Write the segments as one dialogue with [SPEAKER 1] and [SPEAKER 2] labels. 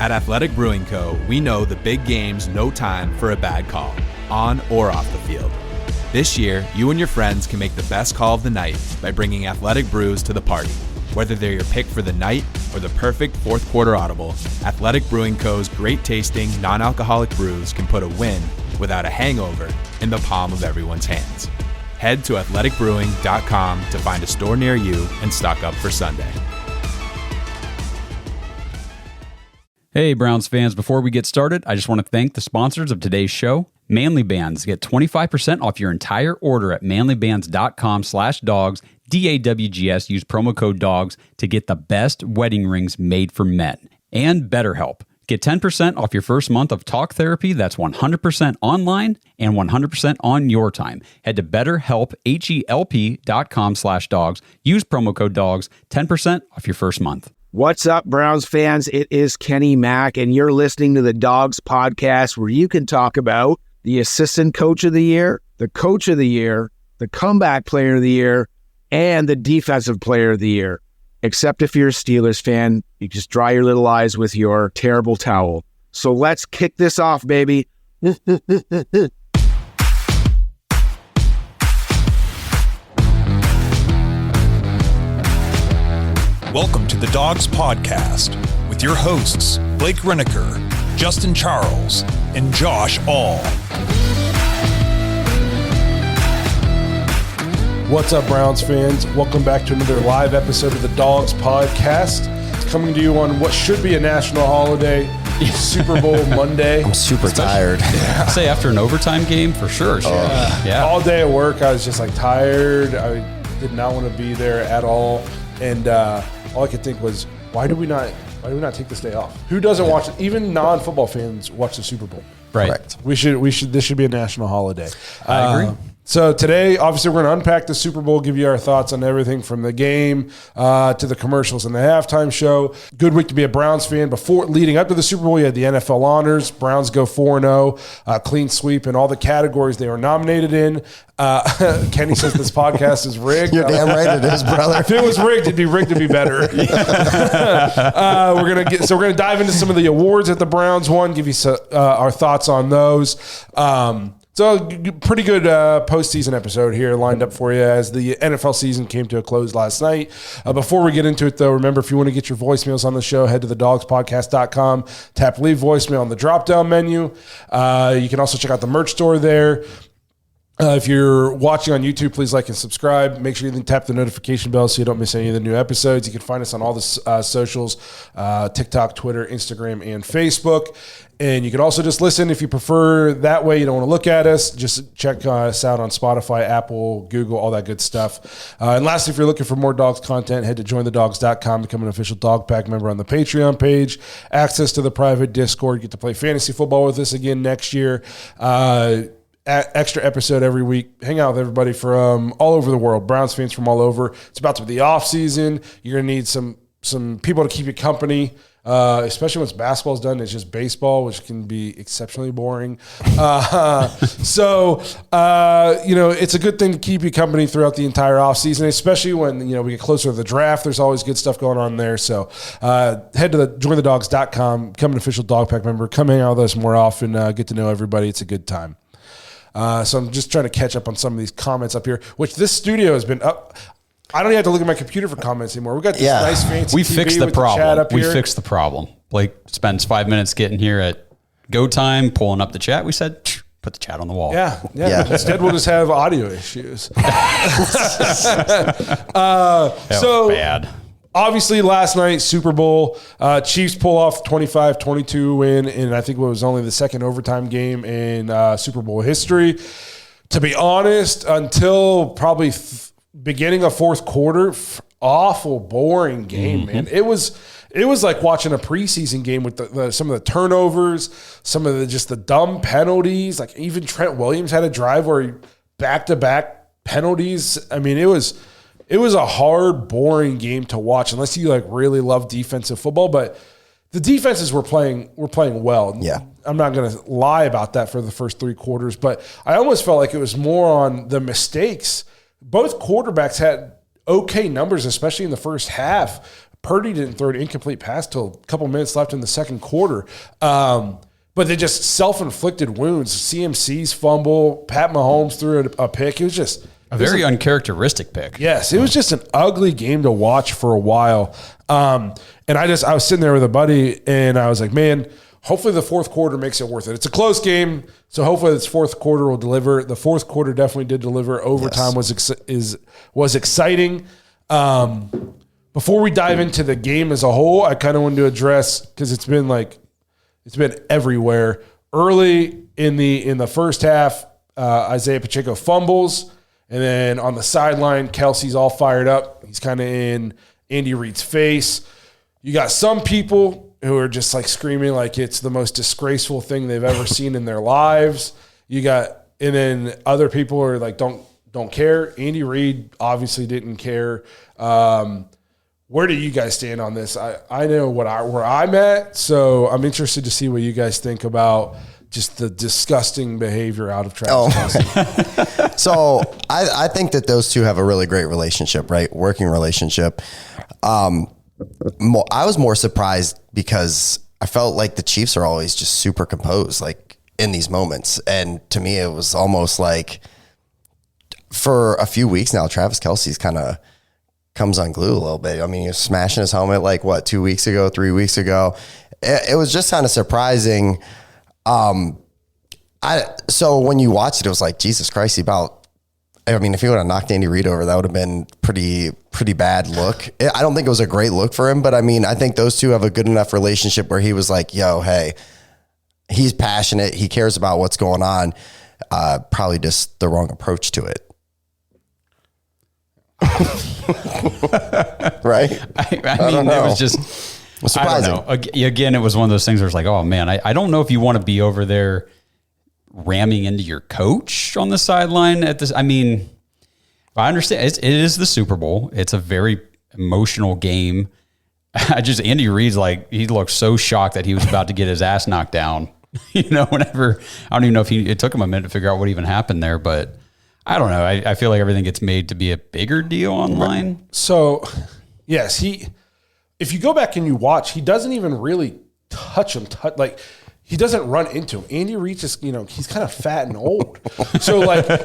[SPEAKER 1] At Athletic Brewing Co., we know the big game's no time for a bad call, on or off the field. This year, you and your friends can make the best call of the night by bringing Athletic Brews to the party. Whether they're your pick for the night or the perfect fourth quarter audible, Athletic Brewing Co.'s great tasting, non-alcoholic brews can put a win without a hangover in the palm of everyone's hands. Head to athleticbrewing.com to find a store near you and stock up for Sunday.
[SPEAKER 2] Hey, Browns fans, before we get started, I just want to thank the sponsors of today's show. Manly Bands. Get 25% off your entire order at manlybands.com/dogs, DAWGS. Use promo code DOGS to get the best wedding rings made for men. And BetterHelp. Get 10% off your first month of talk therapy that's 100% online and 100% on your time. Head to BetterHelp, HELP.com/dogs. Use promo code DOGS, 10% off your first month.
[SPEAKER 3] What's up, Browns fans? It is Kenny Mack, and you're listening to the Dogs Podcast, where you can talk about the assistant coach of the year, the coach of the year, the comeback player of the year, and the defensive player of the year. Except if you're a Steelers fan, you just dry your little eyes with your terrible towel. So let's kick this off, baby.
[SPEAKER 4] Welcome to the Dogs Podcast with your hosts, Blake Reneker, Justin Charles, and Josh All.
[SPEAKER 5] What's up, Browns fans? Welcome back to another live episode of the Dogs Podcast. It's coming to you on what should be a national holiday, Super Bowl Monday.
[SPEAKER 6] I'm super tired.
[SPEAKER 2] Yeah. Say after an overtime game, for sure. Yeah.
[SPEAKER 5] All day at work, I was just like tired. I did not want to be there at all. And all I could think was, why do we not take this day off? Who doesn't watch it? Even non-football fans watch the Super Bowl.
[SPEAKER 2] Right.
[SPEAKER 6] Correct.
[SPEAKER 5] This should be a national holiday.
[SPEAKER 2] I agree.
[SPEAKER 5] So today, obviously, we're going to unpack the Super Bowl, give you our thoughts on everything from the game to the commercials and the halftime show. Good week to be a Browns fan. Leading up to the Super Bowl, you had the NFL honors. Browns go 4-0, clean sweep in all the categories they were nominated in. Kenny says this podcast is rigged.
[SPEAKER 6] You're damn right it is, brother.
[SPEAKER 5] If it was rigged, it'd be rigged to be better. We're gonna dive into some of the awards that the Browns won. Give you our thoughts on those. So pretty good postseason episode here lined up for you as the NFL season came to a close last night. Before we get into it, though, remember, if you want to get your voicemails on the show, head to thedogspodcast.com, tap leave voicemail on the drop-down menu. You can also check out the merch store there. If you're watching on YouTube, please like and subscribe. Make sure you tap the notification bell so you don't miss any of the new episodes. You can find us on all the socials, TikTok, Twitter, Instagram, and Facebook. And you can also just listen if you prefer that way. You don't want to look at us. Just check us out on Spotify, Apple, Google, all that good stuff. And lastly, if you're looking for more Dogs content, head to jointhedogs.com, become an official Dog Pack member on the Patreon page. Access to the private Discord. Get to play fantasy football with us again next year. Extra episode every week. Hang out with everybody from all over the world. Browns fans from all over. It's about to be the off season. You're gonna need some people to keep you company, especially once basketball's done. It's just baseball, which can be exceptionally boring. It's a good thing to keep you company throughout the entire off season, especially when we get closer to the draft. There's always good stuff going on there. So head to jointhedogs.com, become an official Dog Pack member. Come hang out with us more often. Get to know everybody. It's a good time. So I'm just trying to catch up on some of these comments up here, which this studio has been up. I don't even have to look at my computer for comments anymore. We've got this nice fancy
[SPEAKER 2] We
[SPEAKER 5] TV
[SPEAKER 2] fixed the
[SPEAKER 5] with the chat
[SPEAKER 2] problem.
[SPEAKER 5] up here.
[SPEAKER 2] We fixed the problem. Blake spends 5 minutes getting here at go time, pulling up the chat. We said, put the chat on the wall.
[SPEAKER 5] Yeah. Instead, we'll just have audio issues.
[SPEAKER 2] Bad.
[SPEAKER 5] Obviously, last night, Super Bowl, Chiefs pull off 25-22 win, and I think it was only the second overtime game in Super Bowl history. To be honest, until probably beginning of fourth quarter, awful, boring game, man. It was like watching a preseason game with some of the turnovers, some of the dumb penalties. Like even Trent Williams had a drive where he back-to-back penalties. I mean, it was a hard, boring game to watch unless you really love defensive football. But the defenses were playing well.
[SPEAKER 6] Yeah.
[SPEAKER 5] I'm not going to lie about that for the first three quarters, but I almost felt like it was more on the mistakes. Both quarterbacks had okay numbers, especially in the first half. Purdy didn't throw an incomplete pass till a couple minutes left in the second quarter. But they just self-inflicted wounds. CMC's fumble, Pat Mahomes threw a pick. It was just
[SPEAKER 2] a very uncharacteristic pick.
[SPEAKER 5] Yes, it was just an ugly game to watch for a while. And I was sitting there with a buddy, and I was like, man, hopefully the fourth quarter makes it worth it. It's a close game, so hopefully this fourth quarter will deliver. The fourth quarter definitely did deliver. Overtime was exciting. Before we dive into the game as a whole, I kind of wanted to address, because it's been everywhere. Early in the first half, Isaiah Pacheco fumbles, and then on the sideline, Kelsey's all fired up. He's kind of in Andy Reid's face. You got some people who are just like screaming like it's the most disgraceful thing they've ever seen in their lives. And then other people are like, don't care. Andy Reid obviously didn't care. Where do you guys stand on this? I know where I'm at, so I'm interested to see what you guys think about just the disgusting behavior out of Travis Kelce.
[SPEAKER 6] So I think that those two have a really great relationship, right? Working relationship. I was more surprised because I felt like the Chiefs are always just super composed, like in these moments. And to me, it was almost like for a few weeks now, Travis Kelce's kind of comes unglued a little bit. I mean, he was smashing his helmet like 3 weeks ago. It was just kind of surprising. So when you watched it, it was like, Jesus Christ, if he would have knocked Andy Reid over, that would have been pretty bad look. I don't think it was a great look for him, but I mean, I think those two have a good enough relationship where he was like, yo, hey, he's passionate. He cares about what's going on. Probably just the wrong approach to it. Right?
[SPEAKER 2] I mean, it was just surprising. I don't know. Again, it was one of those things where it's like, oh man, I don't know if you want to be over there ramming into your coach on the sideline at this. I mean, I understand it is the Super Bowl. It's a very emotional game. Andy Reid's like, he looked so shocked that he was about to get his ass knocked down. Whenever, I don't even know if it took him a minute to figure out what even happened there, but I don't know. I feel like everything gets made to be a bigger deal online.
[SPEAKER 5] So, yes, if you go back and you watch, he doesn't even really touch him. He doesn't run into him. Andy Reid just, he's kind of fat and old. So,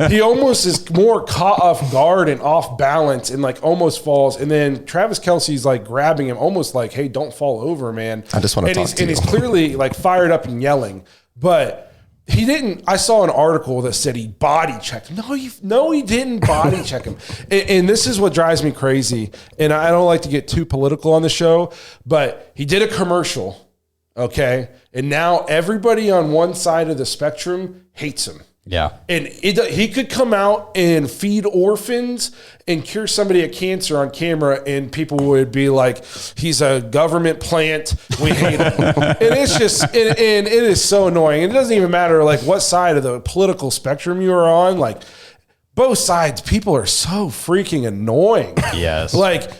[SPEAKER 5] he almost is more caught off guard and off balance and, almost falls. And then Travis Kelce's, grabbing him almost like, hey, don't fall over, man.
[SPEAKER 6] I just want to talk to you.
[SPEAKER 5] And he's clearly, fired up and yelling. But he didn't. I saw an article that said he body checked him. No, he didn't body check him. And this is what drives me crazy. And I don't like to get too political on the show, but he did a commercial, okay? And now everybody on one side of the spectrum hates him.
[SPEAKER 2] Yeah.
[SPEAKER 5] And he could come out and feed orphans and cure somebody of cancer on camera, and people would be like, he's a government plant. We hate him. And it's just, and it is so annoying. And it doesn't even matter what side of the political spectrum you are on. Both sides, people are so freaking annoying.
[SPEAKER 2] Yes.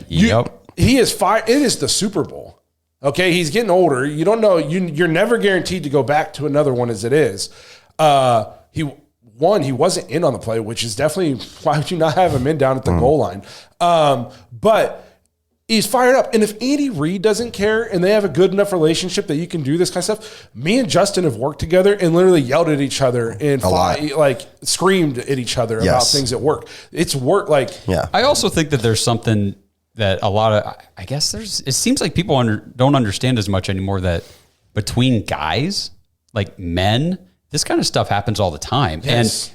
[SPEAKER 5] He is fired. It is the Super Bowl. Okay. He's getting older. You don't know. You're never guaranteed to go back to another one as it is. He wasn't in on the play, which is definitely why would you not have him in down at the goal line? But he's fired up. And if Andy Reid doesn't care and they have a good enough relationship that you can do this kind of stuff, me and Justin have worked together and literally yelled at each other and screamed at each other about things at work. It's work.
[SPEAKER 2] I also think that there's something that a lot of, I guess it seems like people don't understand as much anymore that between guys, men, this kind of stuff happens all the time. Yes.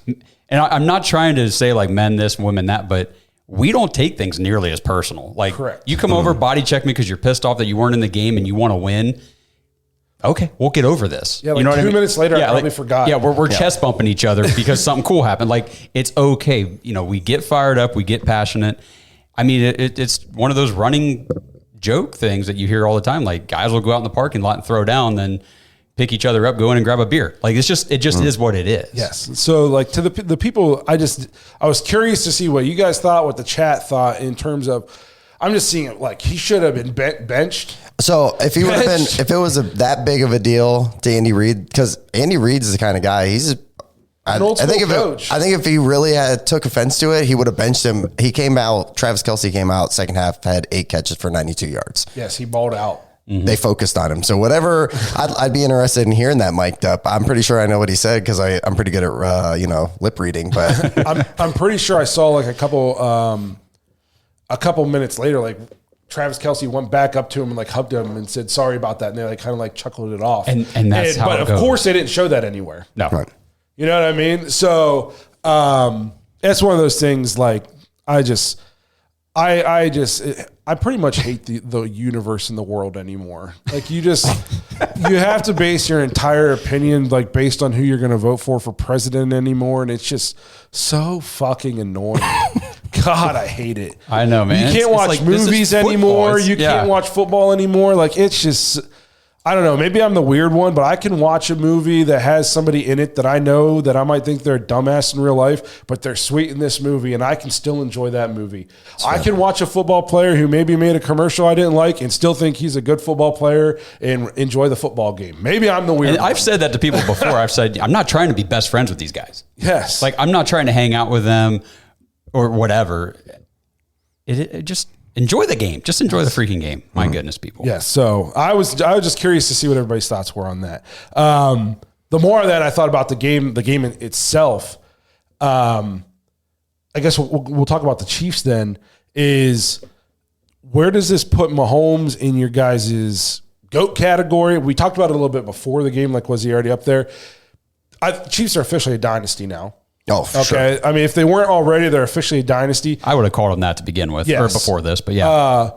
[SPEAKER 2] And I'm not trying to say men this, women that, but we don't take things nearly as personal.
[SPEAKER 5] Correct.
[SPEAKER 2] You come over, body check me because you're pissed off that you weren't in the game and you want to win. Okay, we'll get over this.
[SPEAKER 5] Yeah, 2 minutes later, I probably forgot.
[SPEAKER 2] Yeah, we're chest bumping each other because something cool happened. It's okay. We get fired up, we get passionate. I mean, it's one of those running joke things that you hear all the time. Guys will go out in the parking lot and throw down, then pick each other up, go in and grab a beer. It just is what it is.
[SPEAKER 5] Yes. So to the people, I was curious to see what you guys thought, what the chat thought in terms of, I'm just seeing it he should have been benched.
[SPEAKER 6] So if he would have been, if it was that big of a deal to Andy Reid, because Andy Reid's the kind of guy, he's I
[SPEAKER 5] old school
[SPEAKER 6] think
[SPEAKER 5] coach.
[SPEAKER 6] I think if he really took offense to it, he would have benched him. He came out. Travis Kelce came out second half, had 8 catches for 92 yards.
[SPEAKER 5] Yes, he balled out.
[SPEAKER 6] Mm-hmm. They focused on him. So whatever, I'd be interested in hearing that mic'd up. I'm pretty sure I know what he said because I'm pretty good at lip reading. But
[SPEAKER 5] I'm pretty sure I saw like a couple minutes later, like Travis Kelce went back up to him and like hugged him and said sorry about that, and they like kind of like chuckled it off.
[SPEAKER 2] And that's how
[SPEAKER 5] but
[SPEAKER 2] it
[SPEAKER 5] of
[SPEAKER 2] goes.
[SPEAKER 5] course they didn't show that anywhere.
[SPEAKER 2] No.
[SPEAKER 6] Right.
[SPEAKER 5] You know what I mean? So that's one of those things. Like I pretty much hate the universe and the world anymore. Like you have to base your entire opinion like based on who you're going to vote for president anymore, and it's just so fucking annoying. God, I hate it.
[SPEAKER 2] I know, man.
[SPEAKER 5] You can't watch
[SPEAKER 2] like, this is
[SPEAKER 5] movies
[SPEAKER 2] football.
[SPEAKER 5] anymore.
[SPEAKER 2] It's-
[SPEAKER 5] You can't watch football anymore. Like it's just. I don't know. Maybe I'm the weird one, but I can watch a movie that has somebody in it that I know that I might think they're a dumbass in real life, but they're sweet in this movie, and I can still enjoy that movie. I can watch a football player who maybe made a commercial I didn't like and still think he's a good football player and enjoy the football game. Maybe I'm the weird
[SPEAKER 2] And
[SPEAKER 5] one.
[SPEAKER 2] I've said that to people before. I've said, I'm not trying to be best friends with these guys.
[SPEAKER 5] Yes.
[SPEAKER 2] Like, I'm not trying to hang out with them or whatever. It just enjoy the game. Just enjoy the freaking game. My goodness, people.
[SPEAKER 5] Yes. So I was just curious to see what everybody's thoughts were on that. The more that I thought about the game itself, I guess we'll talk about the Chiefs then. Is where does this put Mahomes in your guys' GOAT category? We talked about it a little bit before the game. Like, was he already up there? Chiefs are officially a dynasty now.
[SPEAKER 6] oh, for sure.
[SPEAKER 5] Okay. I mean, if they weren't already, they're officially a dynasty.
[SPEAKER 2] I would have called them that to begin with or
[SPEAKER 5] Yes.
[SPEAKER 2] before this, but yeah.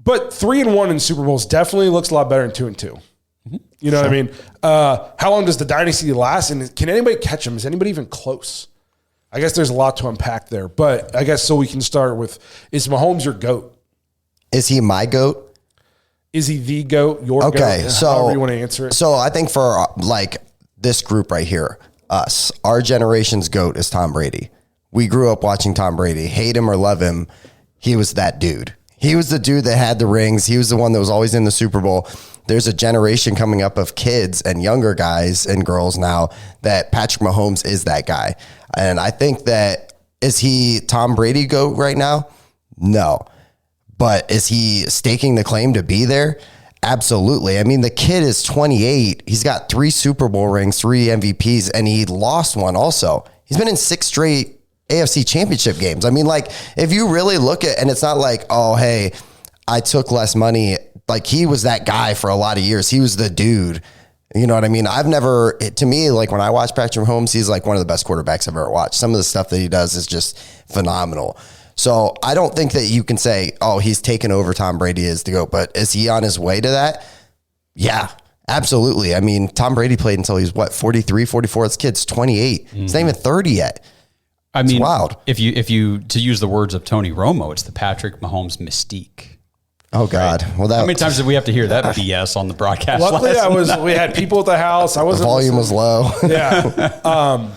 [SPEAKER 5] But 3-1 in Super Bowls definitely looks a lot better than 2-2. You know what I mean? How long does the dynasty last? And can anybody catch them? Is anybody even close? I guess there's a lot to unpack there. But I guess so we can start with, is Mahomes your GOAT?
[SPEAKER 6] Is he my GOAT?
[SPEAKER 5] Is he the GOAT? Your GOAT?
[SPEAKER 6] Okay, so
[SPEAKER 5] However you want to answer it.
[SPEAKER 6] So I think for like this group right here, us, our generation's GOAT is Tom Brady. We grew up watching Tom Brady. Hate him or love him, he was that dude. He was the dude that had the rings. He was the one that was always in the Super Bowl. There's a generation coming up of kids and younger guys and girls now that Patrick Mahomes is that guy. And I think that, is he Tom Brady GOAT right now? No. But is he staking the claim to be there? Absolutely. I mean, the kid is 28. He's got 3 Super Bowl rings, 3 MVPs, and he lost one also. He's been in 6 straight AFC championship games. I mean, like, if you really look at, and it's not like, oh, hey, I took less money. Like, he was that guy for a lot of years. He was the dude. You know what I mean? To me, like, when I watch Patrick Mahomes, he's like one of the best quarterbacks I've ever watched. Some of the stuff that he does is just phenomenal. So I don't think that you can say, oh, he's taken over Tom Brady as the GOAT, but is he on his way to that? Yeah, absolutely. I mean, Tom Brady played until he's 43, 44. This kid's 28. He's not even 30 yet.
[SPEAKER 2] I mean,
[SPEAKER 6] wild.
[SPEAKER 2] If you to use the words of Tony Romo, it's the Patrick Mahomes mystique.
[SPEAKER 6] Oh God.
[SPEAKER 2] Right?
[SPEAKER 6] Well,
[SPEAKER 2] how many times did we have to hear that BS on the broadcast?
[SPEAKER 5] Luckily,
[SPEAKER 2] last
[SPEAKER 5] we had people at the house. I
[SPEAKER 6] the
[SPEAKER 5] wasn't
[SPEAKER 6] volume was low.
[SPEAKER 5] Yeah.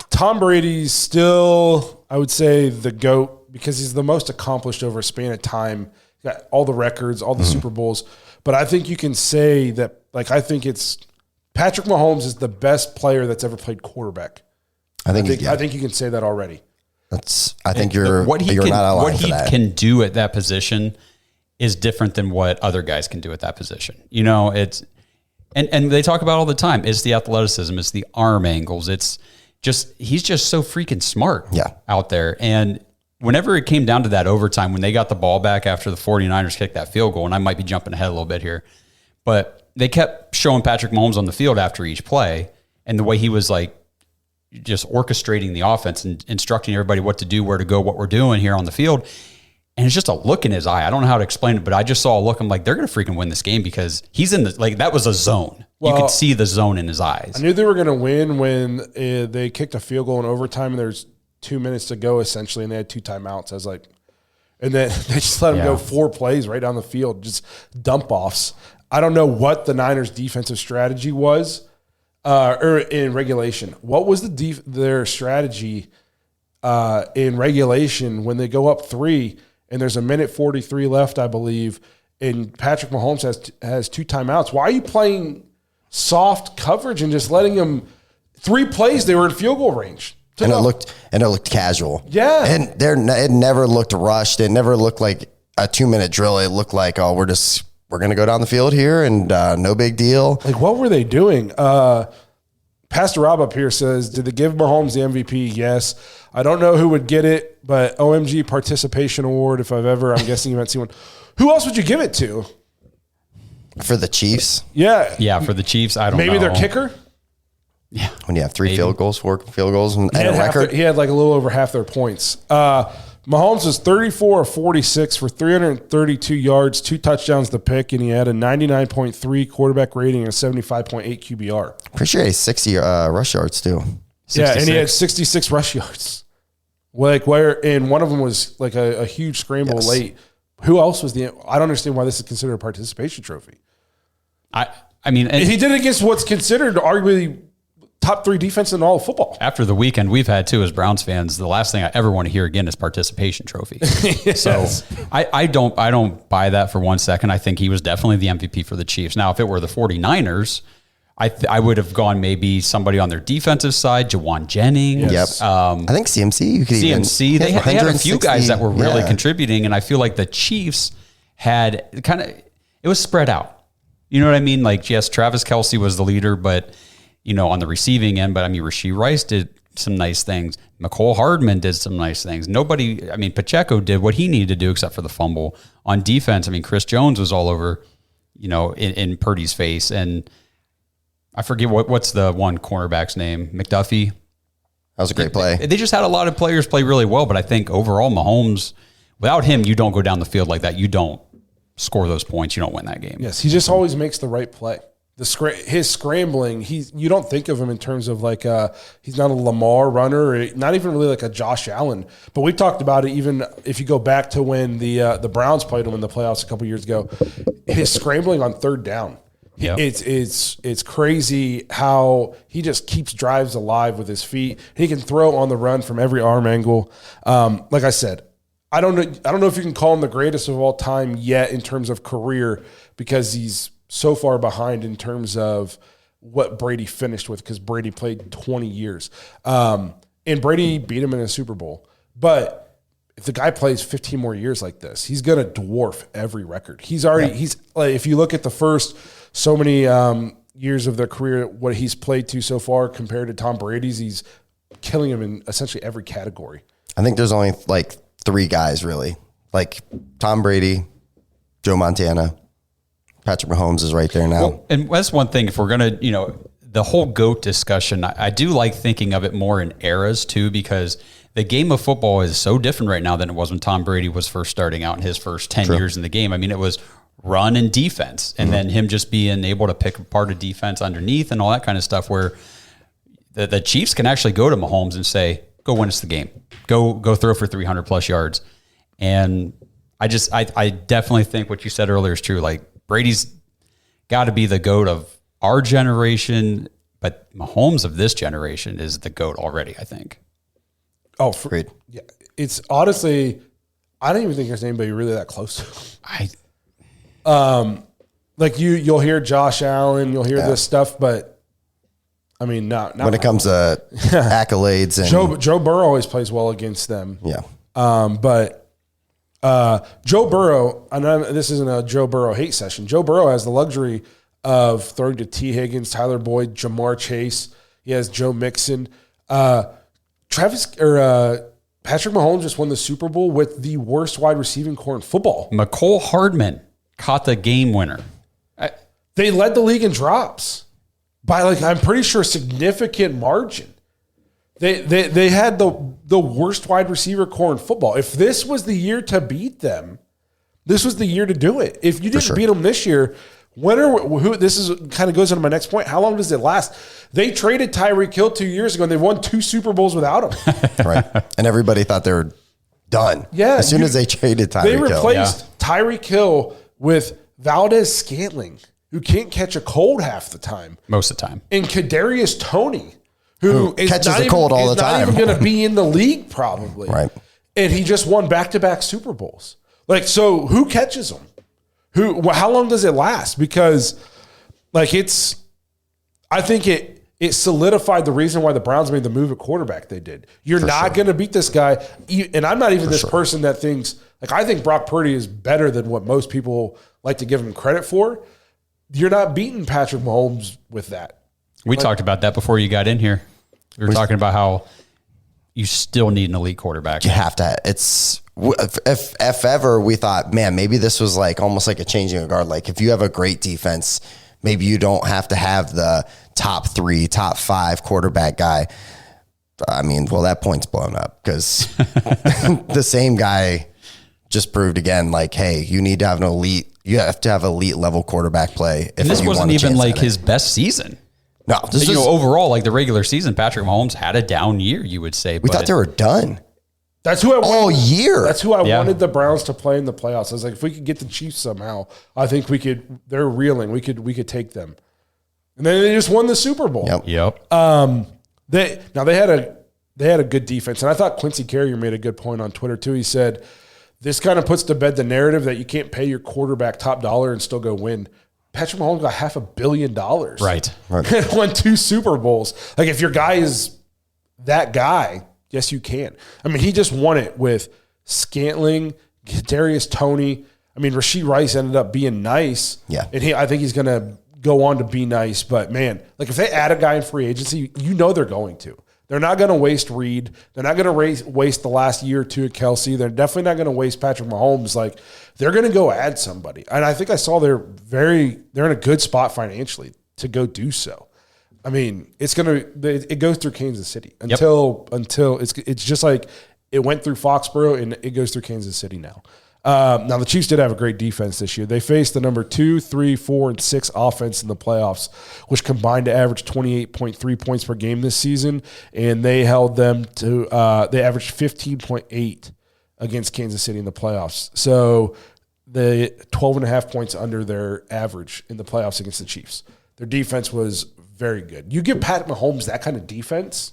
[SPEAKER 5] Tom Brady's still, I would say, the GOAT because he's the most accomplished over a span of time. Got all the records, all the Super Bowls. But I think you can say that, like, I think it's Patrick Mahomes is the best player that's ever played quarterback. I think you can say that already.
[SPEAKER 6] I think you're not allowed
[SPEAKER 2] what
[SPEAKER 6] for
[SPEAKER 2] he
[SPEAKER 6] that.
[SPEAKER 2] can do at that position is different than what other guys can do at that position. You know, it's and they talk about all the time. It's the athleticism, it's the arm angles, it's just he's just so freaking smart out there. And whenever it came down to that overtime, when they got the ball back after the 49ers kicked that field goal, and I might be jumping ahead a little bit here, but they kept showing Patrick Mahomes on the field after each play, and the way he was like just orchestrating the offense and instructing everybody what to do, where to go, what we're doing here on the field. And it's just a look in his eye. I don't know how to explain it, but I just saw a look. I'm like, they're going to freaking win this game because he's in the, like, that was a zone. You could see the zone in his eyes.
[SPEAKER 5] I knew they were going to win when they kicked a field goal in overtime and there's 2 minutes to go essentially, and they had 2 timeouts. I was like, and then they just let him go 4 plays right down the field, just dump offs. I don't know what the Niners' defensive strategy was. Or in regulation, what was their strategy in regulation when they go up 3 and there's a minute 43 left, I believe, and Patrick Mahomes has 2 timeouts? Why are you playing soft coverage and just letting him 3 plays, they wwere in field goal range.
[SPEAKER 6] And it looked casual.
[SPEAKER 5] Yeah.
[SPEAKER 6] And it never looked rushed. It never looked like a 2-minute drill. It looked like, we're going to go down the field here and no big deal.
[SPEAKER 5] Like, what were they doing? Pastor Rob up here says, did they give Mahomes the MVP? Yes. I don't know who would get it, but OMG participation award, if I've ever, I'm guessing you might see one. Who else would you give it to?
[SPEAKER 6] For the Chiefs?
[SPEAKER 5] Yeah.
[SPEAKER 2] Yeah, for the Chiefs, I don't know.
[SPEAKER 5] Maybe their kicker?
[SPEAKER 2] Yeah.
[SPEAKER 6] When you have 4 field goals, and a record.
[SPEAKER 5] He had like a little over half their points. Mahomes was 34 of 46 for 332 yards, 2 touchdowns to pick, and he had a 99.3 quarterback rating and a 75.8 QBR.
[SPEAKER 6] Pretty sure he had 60 rush yards too.
[SPEAKER 2] 66.
[SPEAKER 5] Yeah, and he had 66 rush yards. And one of them was like a huge scramble late. Who else was I don't understand why this is considered a participation trophy.
[SPEAKER 2] I mean, and
[SPEAKER 5] He did it against what's considered arguably top 3 defense in all of football.
[SPEAKER 2] after the weekend we've had too as Browns fans, the last thing I ever want to hear again is participation trophy.
[SPEAKER 5] Yes.
[SPEAKER 2] So I don't buy that for 1 second. I think he was definitely the MVP for the Chiefs. Now, if it were the 49ers, I would have gone maybe somebody on their defensive side, Jawan Jennings.
[SPEAKER 5] Yes.
[SPEAKER 6] Yep. I think CMC. You could
[SPEAKER 2] CMC. They had a few guys that were really contributing, and I feel like the Chiefs had it was spread out. You know what I mean? Like, yes, Travis Kelce was the leader, but on the receiving end, but I mean, Rashee Rice did some nice things. McCole Hardman did some nice things. Pacheco did what he needed to do except for the fumble. On defense, I mean, Chris Jones was all over, in Purdy's face. And I forget what's the one cornerback's name, McDuffie.
[SPEAKER 6] That was a great play.
[SPEAKER 2] They just had a lot of players play really well, but I think overall Mahomes, without him, you don't go down the field like that. You don't score those points. You don't win that game.
[SPEAKER 5] Yes, he just always makes the right play. His scrambling, you don't think of him in terms of like he's not a Lamar runner, or not even really like a Josh Allen. But we talked about it even if you go back to when the Browns played him in the playoffs a couple years ago. His scrambling on 3rd down,
[SPEAKER 2] Yep.
[SPEAKER 5] It's crazy how he just keeps drives alive with his feet. He can throw on the run from every arm angle. Like I said, I don't know if you can call him the greatest of all time yet in terms of career, because he's so far behind in terms of what Brady finished with, because Brady played 20 years. And Brady beat him in a Super Bowl. But if the guy plays 15 more years like this, he's going to dwarf every record. He's like, if you look at the first so many years of their career, what he's played to so far compared to Tom Brady's, he's killing him in essentially every category.
[SPEAKER 6] I think there's only like 3 guys really, like Tom Brady, Joe Montana, Patrick Mahomes is right there now.
[SPEAKER 2] Well, and that's one thing. If we're going to, the whole GOAT discussion, I do like thinking of it more in eras too, because the game of football is so different right now than it was when Tom Brady was first starting out in his first 10 years in the game. I mean, it was run and defense, and then him just being able to pick apart a defense underneath and all that kind of stuff, where the Chiefs can actually go to Mahomes and say, go win us the game. Go throw for 300 plus yards. And I definitely think what you said earlier is true. Like, Brady's got to be the GOAT of our generation, but Mahomes of this generation is the GOAT already, I think.
[SPEAKER 5] Oh,
[SPEAKER 6] Agreed.
[SPEAKER 5] Yeah. It's honestly, I don't even think there's anybody really that close to him. Like you'll hear Josh Allen, you'll hear this stuff, but I mean, not
[SPEAKER 6] when it comes to accolades and
[SPEAKER 5] Joe Burrow always plays well against them.
[SPEAKER 6] Yeah.
[SPEAKER 5] But Joe Burrow, and this isn't a Joe Burrow hate session. Joe Burrow has the luxury of throwing to T. Higgins, Tyler Boyd, Jamar Chase. He has Joe Mixon. Patrick Mahomes just won the Super Bowl with the worst wide receiving core in football.
[SPEAKER 2] McCole Hardman caught the game winner.
[SPEAKER 5] They led the league in drops by I'm pretty sure significant margin. They had the worst wide receiver core in football. If this was the year to beat them, this was the year to do it. If you didn't beat them this year, this is kind of goes into my next point. How long does it last? They traded Tyreek Hill 2 years ago, and they won 2 Super Bowls without him.
[SPEAKER 6] Right. And everybody thought they were done.
[SPEAKER 5] Yeah.
[SPEAKER 6] As soon as they traded Tyreek Hill.
[SPEAKER 5] They replaced Tyreek Hill with Valdez-Scantling, who can't catch a cold half the time.
[SPEAKER 2] Most of the time.
[SPEAKER 5] And Kadarius Toney, who
[SPEAKER 6] catches a cold all the time.
[SPEAKER 5] Not even going to be in the league probably.
[SPEAKER 6] Right.
[SPEAKER 5] And he just won back-to-back Super Bowls. So who catches him? How long does it last? Because I think it solidified the reason why the Browns made the move at quarterback they did. You're not going to beat this guy. And I'm not even this person that thinks, like, I think Brock Purdy is better than what most people like to give him credit for. You're not beating Patrick Mahomes with that.
[SPEAKER 2] We talked about that before you got in here. We were talking about how you still need an elite quarterback.
[SPEAKER 6] You have to. It's if ever we thought, man, maybe this was like almost like a changing of guard. Like if you have a great defense, maybe you don't have to have the top 3, top 5 quarterback guy. I mean, well, that point's blown up because the same guy just proved again, like, hey, you need to have you have to have elite level quarterback play.
[SPEAKER 2] And this wasn't even like his best season.
[SPEAKER 6] No, this is
[SPEAKER 2] overall, like the regular season, Patrick Mahomes had a down year, you would say.
[SPEAKER 6] We thought they were done.
[SPEAKER 5] That's who I wanted.
[SPEAKER 6] All year.
[SPEAKER 5] That's who I wanted the Browns to play in the playoffs. I was like, if we could get the Chiefs somehow, I think we could. They're reeling. We could take them. And then they just won the Super Bowl.
[SPEAKER 2] Yep.
[SPEAKER 5] They had a good defense, and I thought Quincy Carrier made a good point on Twitter too. He said this kind of puts to bed the narrative that you can't pay your quarterback top dollar and still go win. Patrick Mahomes got $500 million.
[SPEAKER 2] Right.
[SPEAKER 5] And won 2 Super Bowls. Like, if your guy is that guy, yes, you can. I mean, he just won it with Scantling, Kadarius Toney. I mean, Rashee Rice ended up being nice.
[SPEAKER 6] Yeah.
[SPEAKER 5] And I think he's going to go on to be nice. But, man, like, if they add a guy in free agency, you know they're going to. They're not going to waste Reed. They're not going to waste the last year or two at Kelsey. They're definitely not going to waste Patrick Mahomes. Like, they're going to go add somebody. And I think I saw they're in a good spot financially to go do so. I mean, it goes through Kansas City until it's just like it went through Foxborough and it goes through Kansas City now. Now, the Chiefs did have a great defense this year. They faced the number 2, 3, 4, and 6 offense in the playoffs, which combined to average 28.3 points per game this season, and they held them to they averaged 15.8 against Kansas City in the playoffs. So the 12.5 points under their average in the playoffs against the Chiefs. Their defense was very good. You give Pat Mahomes that kind of defense,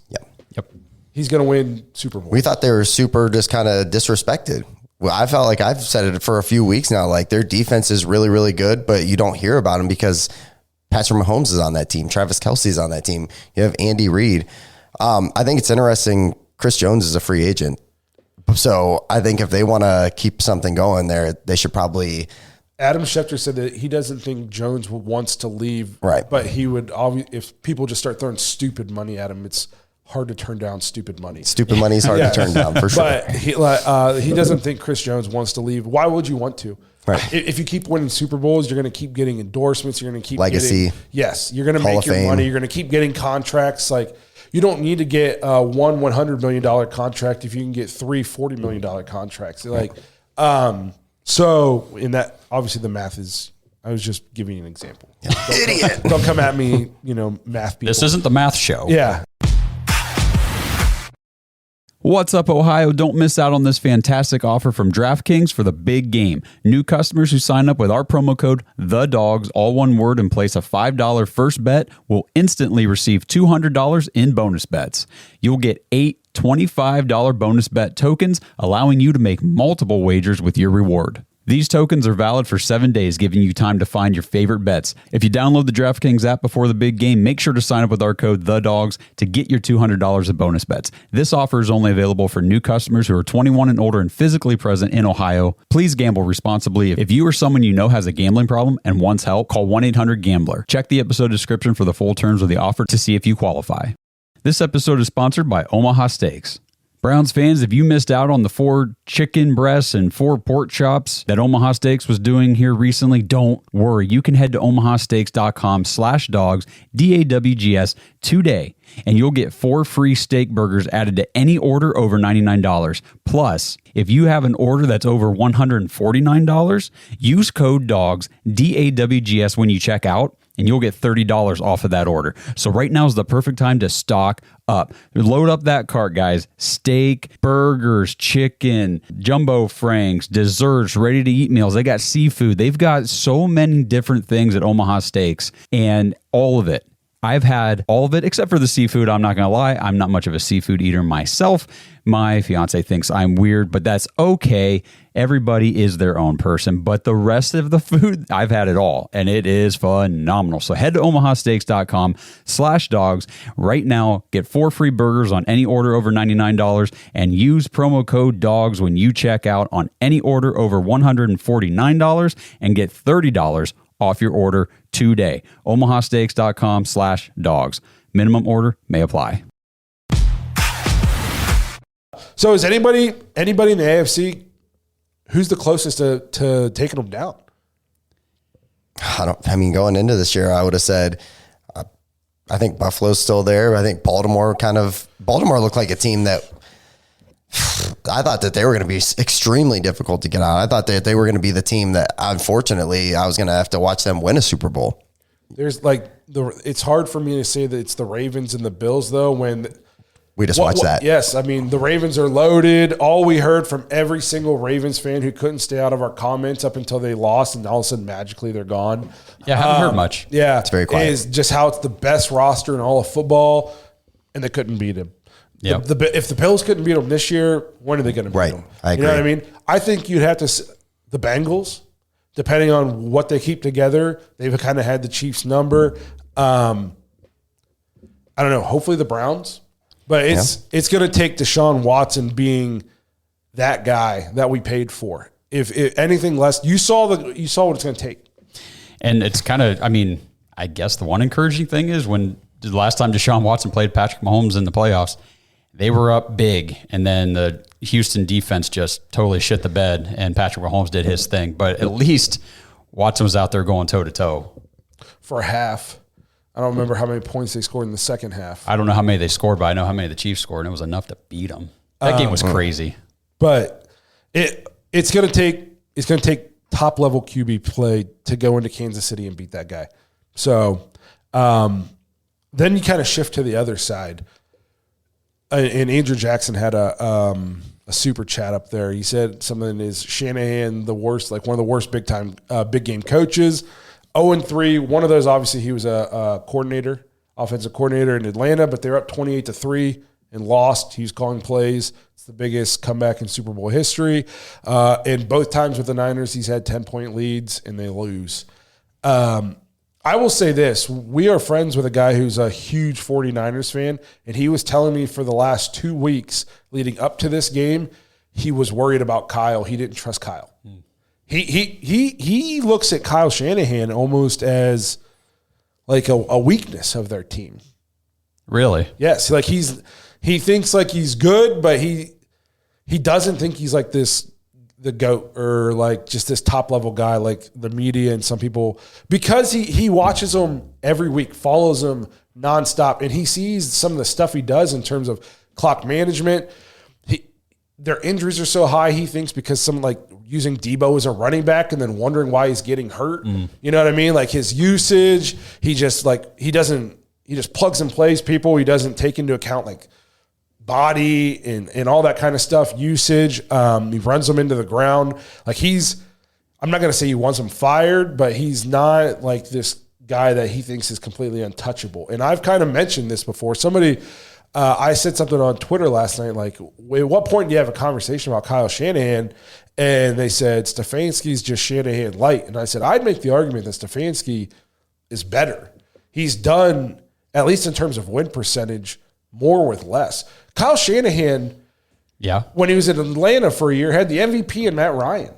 [SPEAKER 2] Yep.
[SPEAKER 5] he's going to win Super Bowl.
[SPEAKER 6] We thought they were super just kind of disrespected. Well, I felt like I've said it for a few weeks now. Like their defense is really, really good, but you don't hear about them because Patrick Mahomes is on that team. Travis Kelce's on that team. You have Andy Reid. I think it's interesting. Chris Jones is a free agent. So I think if they want to keep something going there, they should probably.
[SPEAKER 5] Adam Schefter said that he doesn't think Jones wants to leave.
[SPEAKER 6] Right.
[SPEAKER 5] But he would, if people just start throwing stupid money at him, it's hard to turn down stupid money.
[SPEAKER 6] Stupid money is hard to turn down for sure.
[SPEAKER 5] But he doesn't think Chris Jones wants to leave. Why would you want to?
[SPEAKER 6] Right.
[SPEAKER 5] If you keep winning Super Bowls, you're going to keep getting endorsements. You're going to keep
[SPEAKER 6] legacy.
[SPEAKER 5] You're going to make your money. You're going to keep getting contracts. Like you don't need to get one $100 million contract if you can get 3 $40 million contracts. Like, so in that, obviously the math is. I was just giving you an example.
[SPEAKER 6] Idiot.
[SPEAKER 5] Don't come at me, math people.
[SPEAKER 2] This isn't the math show.
[SPEAKER 5] Yeah.
[SPEAKER 2] What's up, Ohio? Don't miss out on this fantastic offer from DraftKings for the big game. New customers who sign up with our promo code THEDOGS, all one word, and place a $5 first bet will instantly receive $200 in bonus bets. You'll get 8 $25 bonus bet tokens, allowing you to make multiple wagers with your reward. These tokens are valid for 7 days, giving you time to find your favorite bets. If you download the DraftKings app before the big game, make sure to sign up with our code THEDOGS to get your $200 of bonus bets. This offer is only available for new customers who are 21 and older and physically present in Ohio. Please gamble responsibly. If you or someone you know has a gambling problem and wants help, call 1-800-GAMBLER. Check the episode description for the full terms of the offer to see if you qualify. This episode is sponsored by Omaha Steaks. Browns fans, if you missed out on the 4 chicken breasts and 4 pork chops that Omaha Steaks was doing here recently, don't worry. You can head to omahasteaks.com/dogs, DAWGS, today, and you'll get 4 free steak burgers added to any order over $99. Plus, if you have an order that's over $149, use code DOGS, DAWGS, when you check out, and you'll get $30 off of that order. So right now is the perfect time to stock up. Load up that cart, guys. Steak, burgers, chicken, jumbo franks, desserts, ready-to-eat meals. They got seafood. They've got so many different things at Omaha Steaks, and all of it I've had all of it except for the seafood. I'm not going to lie. I'm not much of a seafood eater myself. My fiance thinks I'm weird, but that's okay. Everybody is their own person. But the rest of the food, I've had it all, and it is phenomenal. So head to omahasteaks.com/dogs right now. Get 4 free burgers on any order over $99 and use promo code DOGS when you check out on any order over $149 and get $30 off your order today. omahasteaks.com/dogs. Minimum order may apply.
[SPEAKER 5] So is anybody in the AFC, who's the closest to taking them down?
[SPEAKER 6] Going into this year, I would have said, I think Buffalo's still there. I think Baltimore looked like a team that I thought that they were going to be extremely difficult to get out. I thought that they were going to be the team that, unfortunately, I was going to have to watch them win a Super Bowl.
[SPEAKER 5] It's hard for me to say that it's the Ravens and the Bills, though, when
[SPEAKER 6] we just watched that.
[SPEAKER 5] Yes, I mean, the Ravens are loaded. All we heard from every single Ravens fan who couldn't stay out of our comments up until they lost, and all of a sudden, magically, they're gone.
[SPEAKER 2] Yeah, I haven't heard much.
[SPEAKER 5] Yeah.
[SPEAKER 6] It's very quiet.
[SPEAKER 5] Is just how it's the best roster in all of football, and they couldn't beat him.
[SPEAKER 2] Yep.
[SPEAKER 5] If the Bills couldn't beat them this year, when are they going to beat them?
[SPEAKER 6] I agree.
[SPEAKER 5] You know what I mean? I think you'd have to – the Bengals, depending on what they keep together, they've kind of had the Chiefs' number. I don't know. Hopefully the Browns. But it's going to take Deshaun Watson being that guy that we paid for. If anything less, you saw what it's going to take.
[SPEAKER 2] And it's kind of, I guess the one encouraging thing is when the last time Deshaun Watson played Patrick Mahomes in the playoffs, they were up big, and then the Houston defense just totally shit the bed, and Patrick Mahomes did his thing. But at least Watson was out there going toe-to-toe.
[SPEAKER 5] For a half. I don't remember how many points they scored in the second half.
[SPEAKER 2] I don't know how many they scored, but I know how many the Chiefs scored, and it was enough to beat them. That game was crazy.
[SPEAKER 5] But it's going to take top level QB play to go into Kansas City and beat that guy. So then you kind of shift to the other side. And Andrew Jackson had a super chat up there. He said something is Shanahan the worst, like one of the worst big game coaches. 0-3. One of those, obviously, he was a offensive coordinator in Atlanta, but they're up 28-3 and lost. He was calling plays. It's the biggest comeback in Super Bowl history. And both times with the Niners, he's had 10-point leads, and they lose. I will say this. We are friends with a guy who's a huge 49ers fan, and he was telling me for the last 2 weeks leading up to this game, he was worried about Kyle. He didn't trust Kyle. He looks at Kyle Shanahan almost as like a weakness of their team.
[SPEAKER 2] Really?
[SPEAKER 5] Yes. Like he thinks like he's good, but he doesn't think he's like the GOAT or like just this top level guy like the media and some people, because he watches them every week, follows them nonstop, and he sees some of the stuff he does in terms of clock management. Their injuries are so high, he thinks, because some like using Debo as a running back and then wondering why he's getting hurt. You know what I mean? Like his usage, he just plugs and plays people. He doesn't take into account like body and all that kind of stuff, usage. He runs them into the ground. Like I'm not going to say he wants him fired, but he's not like this guy that he thinks is completely untouchable. And I've kind of mentioned this before. I said something on Twitter last night, like, at what point do you have a conversation about Kyle Shanahan? And they said, Stefanski's just Shanahan light. And I said, I'd make the argument that Stefanski is better. He's done, at least in terms of win percentage, more with less. Kyle Shanahan, when he was in Atlanta for a year, had the MVP and Matt Ryan.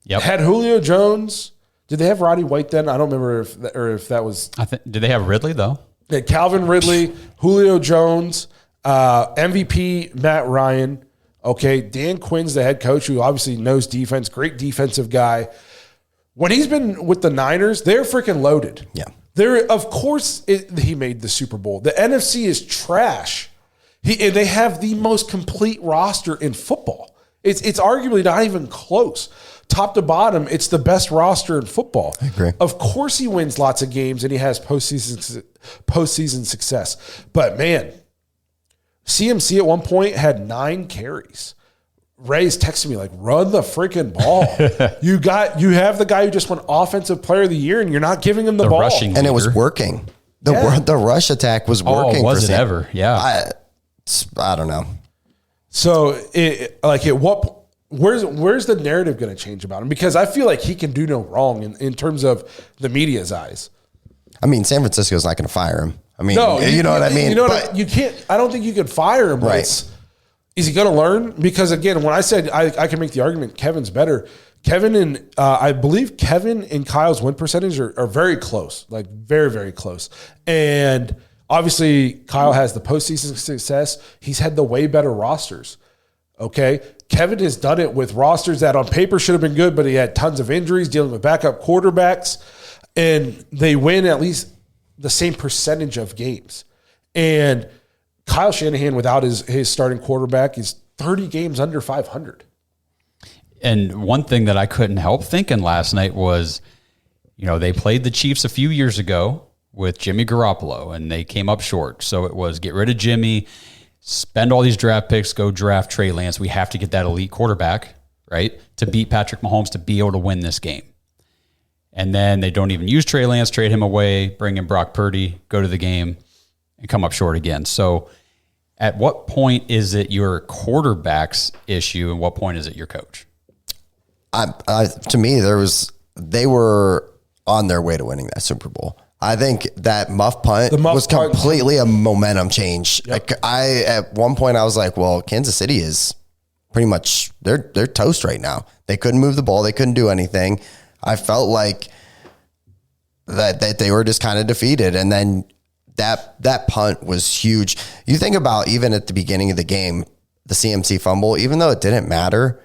[SPEAKER 2] Yep.
[SPEAKER 5] Had Julio Jones. Did they have Roddy White then? I don't remember if that was.
[SPEAKER 2] Did they have Ridley, though?
[SPEAKER 5] They had Calvin Ridley, Julio Jones, MVP Matt Ryan. Okay, Dan Quinn's the head coach who obviously knows defense, great defensive guy. When he's been with the Niners, they're freaking loaded.
[SPEAKER 6] Yeah.
[SPEAKER 5] Of course, he made the Super Bowl. The NFC is trash. They have the most complete roster in football. It's arguably not even close. Top to bottom, it's the best roster in football.
[SPEAKER 6] I agree.
[SPEAKER 5] Of course he wins lots of games and he has postseason success. But, man, CMC at one point had 9 carries. Ray's texting me like, run the freaking ball. You have the guy who just won Offensive Player of the Year and you're not giving him the ball.
[SPEAKER 2] Rushing
[SPEAKER 6] and it was
[SPEAKER 2] leader.
[SPEAKER 6] working. The rush attack was working.
[SPEAKER 2] Was it ever? Yeah.
[SPEAKER 6] I don't know.
[SPEAKER 5] So where's the narrative going to change about him? Because I feel like he can do no wrong in terms of the media's eyes.
[SPEAKER 6] I mean, San Francisco's not going to fire him. I mean,
[SPEAKER 5] No,
[SPEAKER 6] you know what I mean?
[SPEAKER 5] You know what you can't. I don't think you could fire him.
[SPEAKER 6] Right.
[SPEAKER 5] Is he going to learn? Because again, when I said I can make the argument, Kevin's better. Kevin and I believe Kevin and Kyle's win percentage are very close, like very, very close. And obviously, Kyle has the postseason success. He's had the way better rosters. Okay, Kevin has done it with rosters that on paper should have been good, but he had tons of injuries, dealing with backup quarterbacks, and they win at least the same percentage of games. And Kyle Shanahan, without his starting quarterback, is 30 games under 500.
[SPEAKER 2] And one thing that I couldn't help thinking last night was, they played the Chiefs a few years ago with Jimmy Garoppolo, and they came up short. So it was get rid of Jimmy, spend all these draft picks, go draft Trey Lance. We have to get that elite quarterback, right, to beat Patrick Mahomes to be able to win this game. And then they don't even use Trey Lance, trade him away, bring in Brock Purdy, go to the game, and come up short again. So at what point is it your quarterback's issue, and what point is it your coach?
[SPEAKER 6] To me, they were on their way to winning that Super Bowl. I think that muff punt was completely a momentum change.
[SPEAKER 5] Yep.
[SPEAKER 6] Like at one point I was like, well, Kansas City is pretty much they're toast right now. They couldn't move the ball. They couldn't do anything. I felt like that they were just kind of defeated. And then that punt was huge. You think about even at the beginning of the game, the CMC fumble, even though it didn't matter,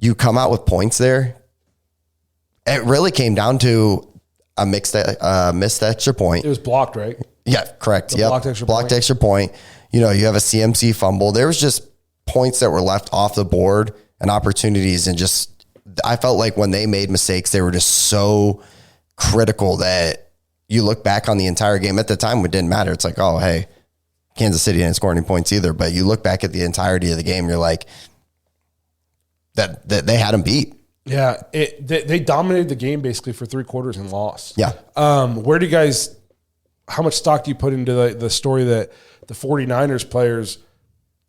[SPEAKER 6] you come out with points there. It really came down to a missed extra point.
[SPEAKER 5] It was blocked, right?
[SPEAKER 6] Yeah, correct. Yep.
[SPEAKER 5] Blocked extra point.
[SPEAKER 6] You have a CMC fumble. There was just points that were left off the board and opportunities. And just, I felt like when they made mistakes, they were just so critical that you look back on the entire game. At the time, it didn't matter. It's like, oh, hey, Kansas City didn't score any points either. But you look back at the entirety of the game, you're like, that they had them beat.
[SPEAKER 5] Yeah, they dominated the game basically for 3 quarters and lost.
[SPEAKER 6] Yeah.
[SPEAKER 5] How much stock do you put into the story that the 49ers players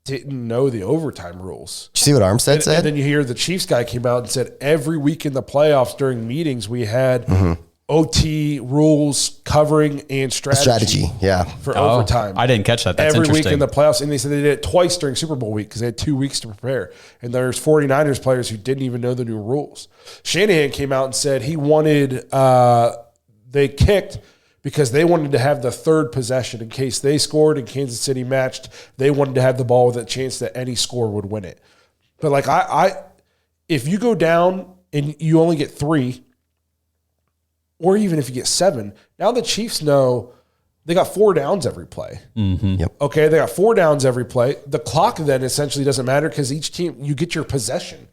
[SPEAKER 5] didn't know the overtime rules?
[SPEAKER 6] Did you see what Armstead said?
[SPEAKER 5] And then you hear the Chiefs guy came out and said every week in the playoffs during meetings we had OT rules covering and strategy.
[SPEAKER 6] Yeah.
[SPEAKER 5] For overtime.
[SPEAKER 2] I didn't catch that. That's
[SPEAKER 5] every
[SPEAKER 2] interesting.
[SPEAKER 5] week in the playoffs. And they said they did it twice during Super Bowl week because they had 2 weeks to prepare. And there's 49ers players who didn't even know the new rules. Shanahan came out and said he wanted, they kicked because they wanted to have the third possession in case they scored and Kansas City matched. They wanted to have the ball with a chance that any score would win it. But like if you go down and you only get 3, or even if you get 7, now the Chiefs know they got 4 downs every play.
[SPEAKER 2] Mm-hmm.
[SPEAKER 6] Yep.
[SPEAKER 5] Okay, they got 4 downs every play. The clock then essentially doesn't matter because each team, you get your possession.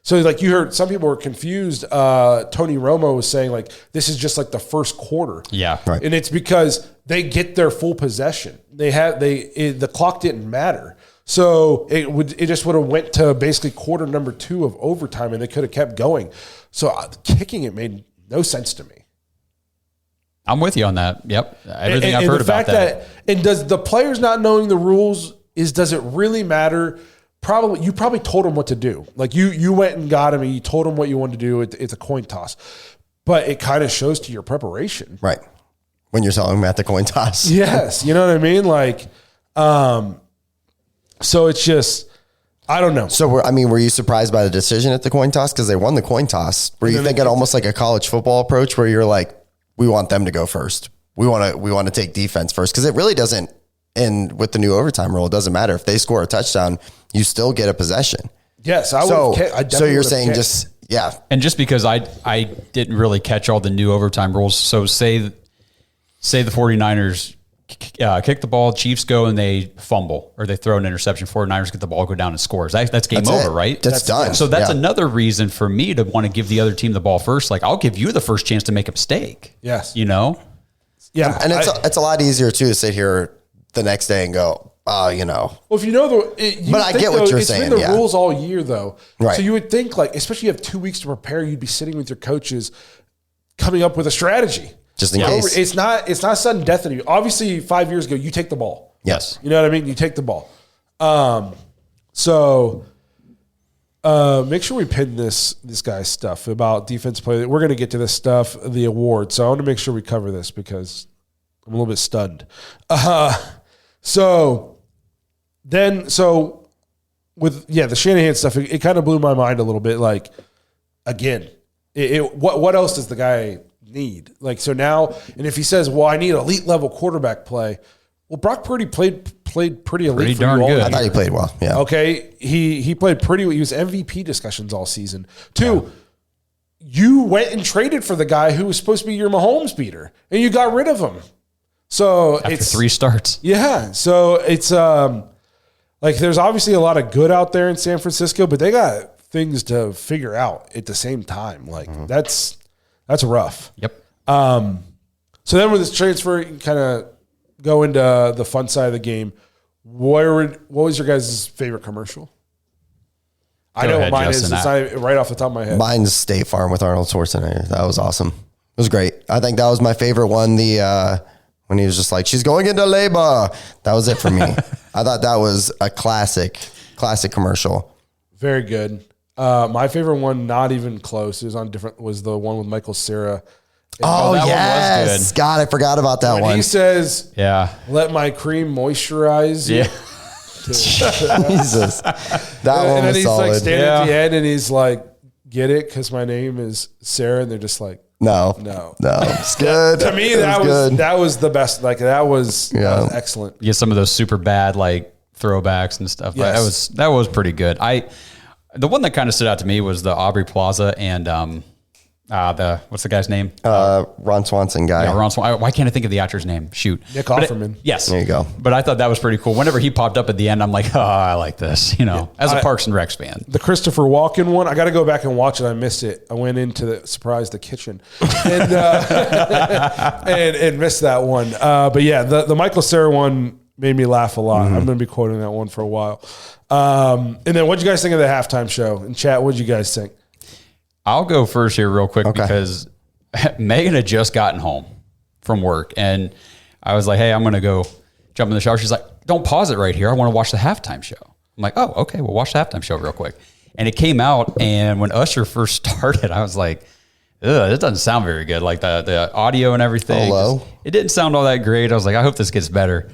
[SPEAKER 5] So like you heard, some people were confused. Tony Romo was saying like, this is just like the first quarter.
[SPEAKER 2] Yeah.
[SPEAKER 6] Right.
[SPEAKER 5] And it's because they get their full possession. The clock didn't matter. So it just would have went to basically quarter number 2 of overtime and they could have kept going. So kicking it made no sense to me.
[SPEAKER 2] I'm with you on that. Yep. Everything I've heard about that.
[SPEAKER 5] And does the players not knowing the rules does it really matter? Probably, you probably told them what to do. Like you went and got him and you told them what you wanted to do. It's a coin toss, but it kind of shows to your preparation.
[SPEAKER 6] Right. When you're telling them at the coin toss.
[SPEAKER 5] Yes. You know what I mean? Like, so it's just, I don't know.
[SPEAKER 6] So, were you surprised by the decision at the coin toss? Because they won the coin toss. Were you thinking almost like a college football approach where you're like, we want them to go first. We want to take defense first. Because it really doesn't, and with the new overtime rule, it doesn't matter. If they score a touchdown, you still get a possession.
[SPEAKER 5] Yes.
[SPEAKER 6] So you're saying just, yeah.
[SPEAKER 2] And just because I didn't really catch all the new overtime rules. So say the 49ers kick the ball, Chiefs go and they fumble or they throw an interception, 49ers get the ball, go down and scores. That's game over, right?
[SPEAKER 6] That's done.
[SPEAKER 2] So that's another reason for me to want to give the other team the ball first. Like I'll give you the first chance to make a mistake.
[SPEAKER 5] Yes.
[SPEAKER 6] Yeah. And it's a lot easier too to sit here the next day and go, well, if
[SPEAKER 5] you know
[SPEAKER 6] but I get what you're saying.
[SPEAKER 5] It's been the rules all year though.
[SPEAKER 6] Right.
[SPEAKER 5] So you would think like, especially you have 2 weeks to prepare, you'd be sitting with your coaches coming up with a strategy.
[SPEAKER 6] just in case.
[SPEAKER 5] It's not sudden death in you. Obviously, 5 years ago, you take the ball.
[SPEAKER 6] Yes.
[SPEAKER 5] You know what I mean? You take the ball. Make sure we pin this guy's stuff about defense play. We're going to get to this stuff, the award. So I want to make sure we cover this because I'm a little bit stunned. So with the Shanahan stuff, it kind of blew my mind a little bit. Like, again, what else does the guy need? Like, so now, and if he says, well, I need elite level quarterback play. Well, Brock Purdy played pretty elite.
[SPEAKER 2] Pretty
[SPEAKER 5] for
[SPEAKER 2] darn
[SPEAKER 5] you all
[SPEAKER 2] good.
[SPEAKER 6] I thought he played well. Yeah.
[SPEAKER 5] Okay. He played pretty well. He was MVP discussions all season. Two, you went and traded for the guy who was supposed to be your Mahomes beater, and you got rid of him. So
[SPEAKER 2] After
[SPEAKER 5] it's
[SPEAKER 2] 3 starts.
[SPEAKER 5] Yeah. So it's like there's obviously a lot of good out there in San Francisco, but they got things to figure out at the same time. Like that's rough.
[SPEAKER 2] Yep.
[SPEAKER 5] So then with this transfer, you kind of go into the fun side of the game. What was your guys' favorite commercial? I know what mine is. It's not even right off the top of my head.
[SPEAKER 6] Mine's State Farm with Arnold Schwarzenegger. That was awesome. It was great. I think that was my favorite one. When he was just like, she's going into labor. That was it for me. I thought that was a classic commercial.
[SPEAKER 5] Very good. My favorite one, not even close. It was on different. Was the one with Michael Cera.
[SPEAKER 6] Oh,
[SPEAKER 2] that one was
[SPEAKER 6] yes.
[SPEAKER 2] good.
[SPEAKER 6] God, I forgot about that
[SPEAKER 5] When
[SPEAKER 6] one.
[SPEAKER 5] he says,
[SPEAKER 2] Yeah.
[SPEAKER 5] let my cream moisturize you.
[SPEAKER 2] Yeah.
[SPEAKER 6] Jesus. That one
[SPEAKER 5] And then
[SPEAKER 6] was
[SPEAKER 5] he's
[SPEAKER 6] solid.
[SPEAKER 5] like standing at the end and he's like, get it? Because my name is Sarah. And they're just like,
[SPEAKER 6] No. It's good.
[SPEAKER 5] to me,
[SPEAKER 6] It
[SPEAKER 5] that was the best. Like that was excellent.
[SPEAKER 2] You get some of those super bad like throwbacks and stuff.
[SPEAKER 5] Yes.
[SPEAKER 2] That was pretty good. The one that kind of stood out to me was the Aubrey Plaza and what's the guy's name?
[SPEAKER 6] Ron Swanson guy.
[SPEAKER 2] Yeah, Ron Swanson. Why can't I think of the actor's name? Shoot.
[SPEAKER 5] Nick Offerman.
[SPEAKER 2] Yes.
[SPEAKER 6] There you go.
[SPEAKER 2] But I thought that was pretty cool. Whenever he popped up at the end, I'm like, oh, I like this, as a Parks and Recs fan.
[SPEAKER 5] The Christopher Walken one, I got to go back and watch it. I missed it. I went into the kitchen and and missed that one. But yeah, the Michael Cera one made me laugh a lot. I'm going to be quoting that one for a while. And then what'd you guys think of the halftime show? In chat, what'd you guys think?
[SPEAKER 2] I'll go first here real quick because Megan had just gotten home from work and I was like, hey, I'm going to go jump in the shower. She's like, don't pause it right here. I want to watch the halftime show. I'm like, oh, okay, we'll watch the halftime show real quick. And it came out and when Usher first started, I was like, ugh, it doesn't sound very good. Like the audio and everything. It didn't sound all that great. I was like, I hope this gets better.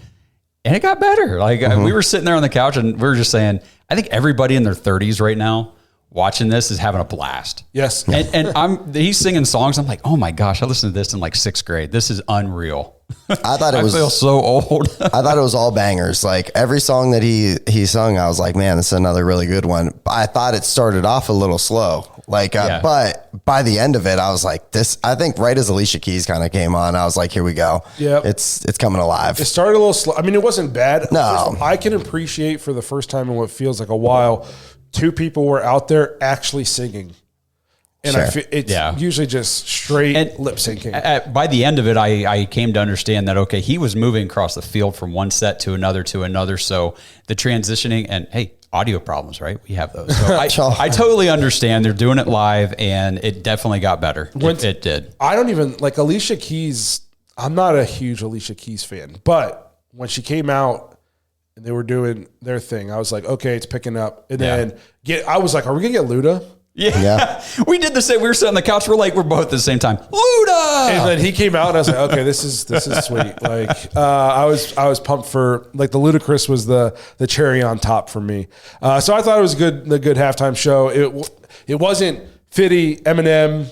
[SPEAKER 2] And it got better. Like we were sitting there on the couch and we were just saying, I think everybody in their 30s right now watching this is having a blast.
[SPEAKER 5] Yes.
[SPEAKER 2] And he's singing songs. I'm like, oh my gosh, I listened to this in like 6th grade. This is unreal.
[SPEAKER 6] I thought it was.
[SPEAKER 2] I feel so old.
[SPEAKER 6] I thought it was all bangers. Like every song that he sung, I was like, man, this is another really good one. I thought it started off a little slow. But by the end of it, I was like, this. I think right as Alicia Keys kind of came on, I was like, here we go.
[SPEAKER 5] Yeah,
[SPEAKER 6] it's coming alive.
[SPEAKER 5] It started a little slow. I mean, it wasn't bad.
[SPEAKER 6] No,
[SPEAKER 5] I can appreciate for the first time in what feels like a while. 2 people were out there actually singing. And I feel it's usually just straight lip syncing.
[SPEAKER 2] By the end of it, I came to understand that, okay, he was moving across the field from one set to another. So the transitioning and, hey, audio problems, right? We have those. So I totally understand. They're doing it live and it definitely got better. It did.
[SPEAKER 5] I don't even like Alicia Keys. I'm not a huge Alicia Keys fan, but when she came out, and they were doing their thing, I was like, okay, it's picking up. And then I was like, are we going to get Luda?
[SPEAKER 2] Yeah. We did the same. We were sitting on the couch. We're both at the same time. Luda!
[SPEAKER 5] And then he came out and I was like, okay, this is sweet. Like, I was pumped for, like, the Ludacris was the cherry on top for me. So I thought it was the good halftime show. It wasn't Fitty, Eminem,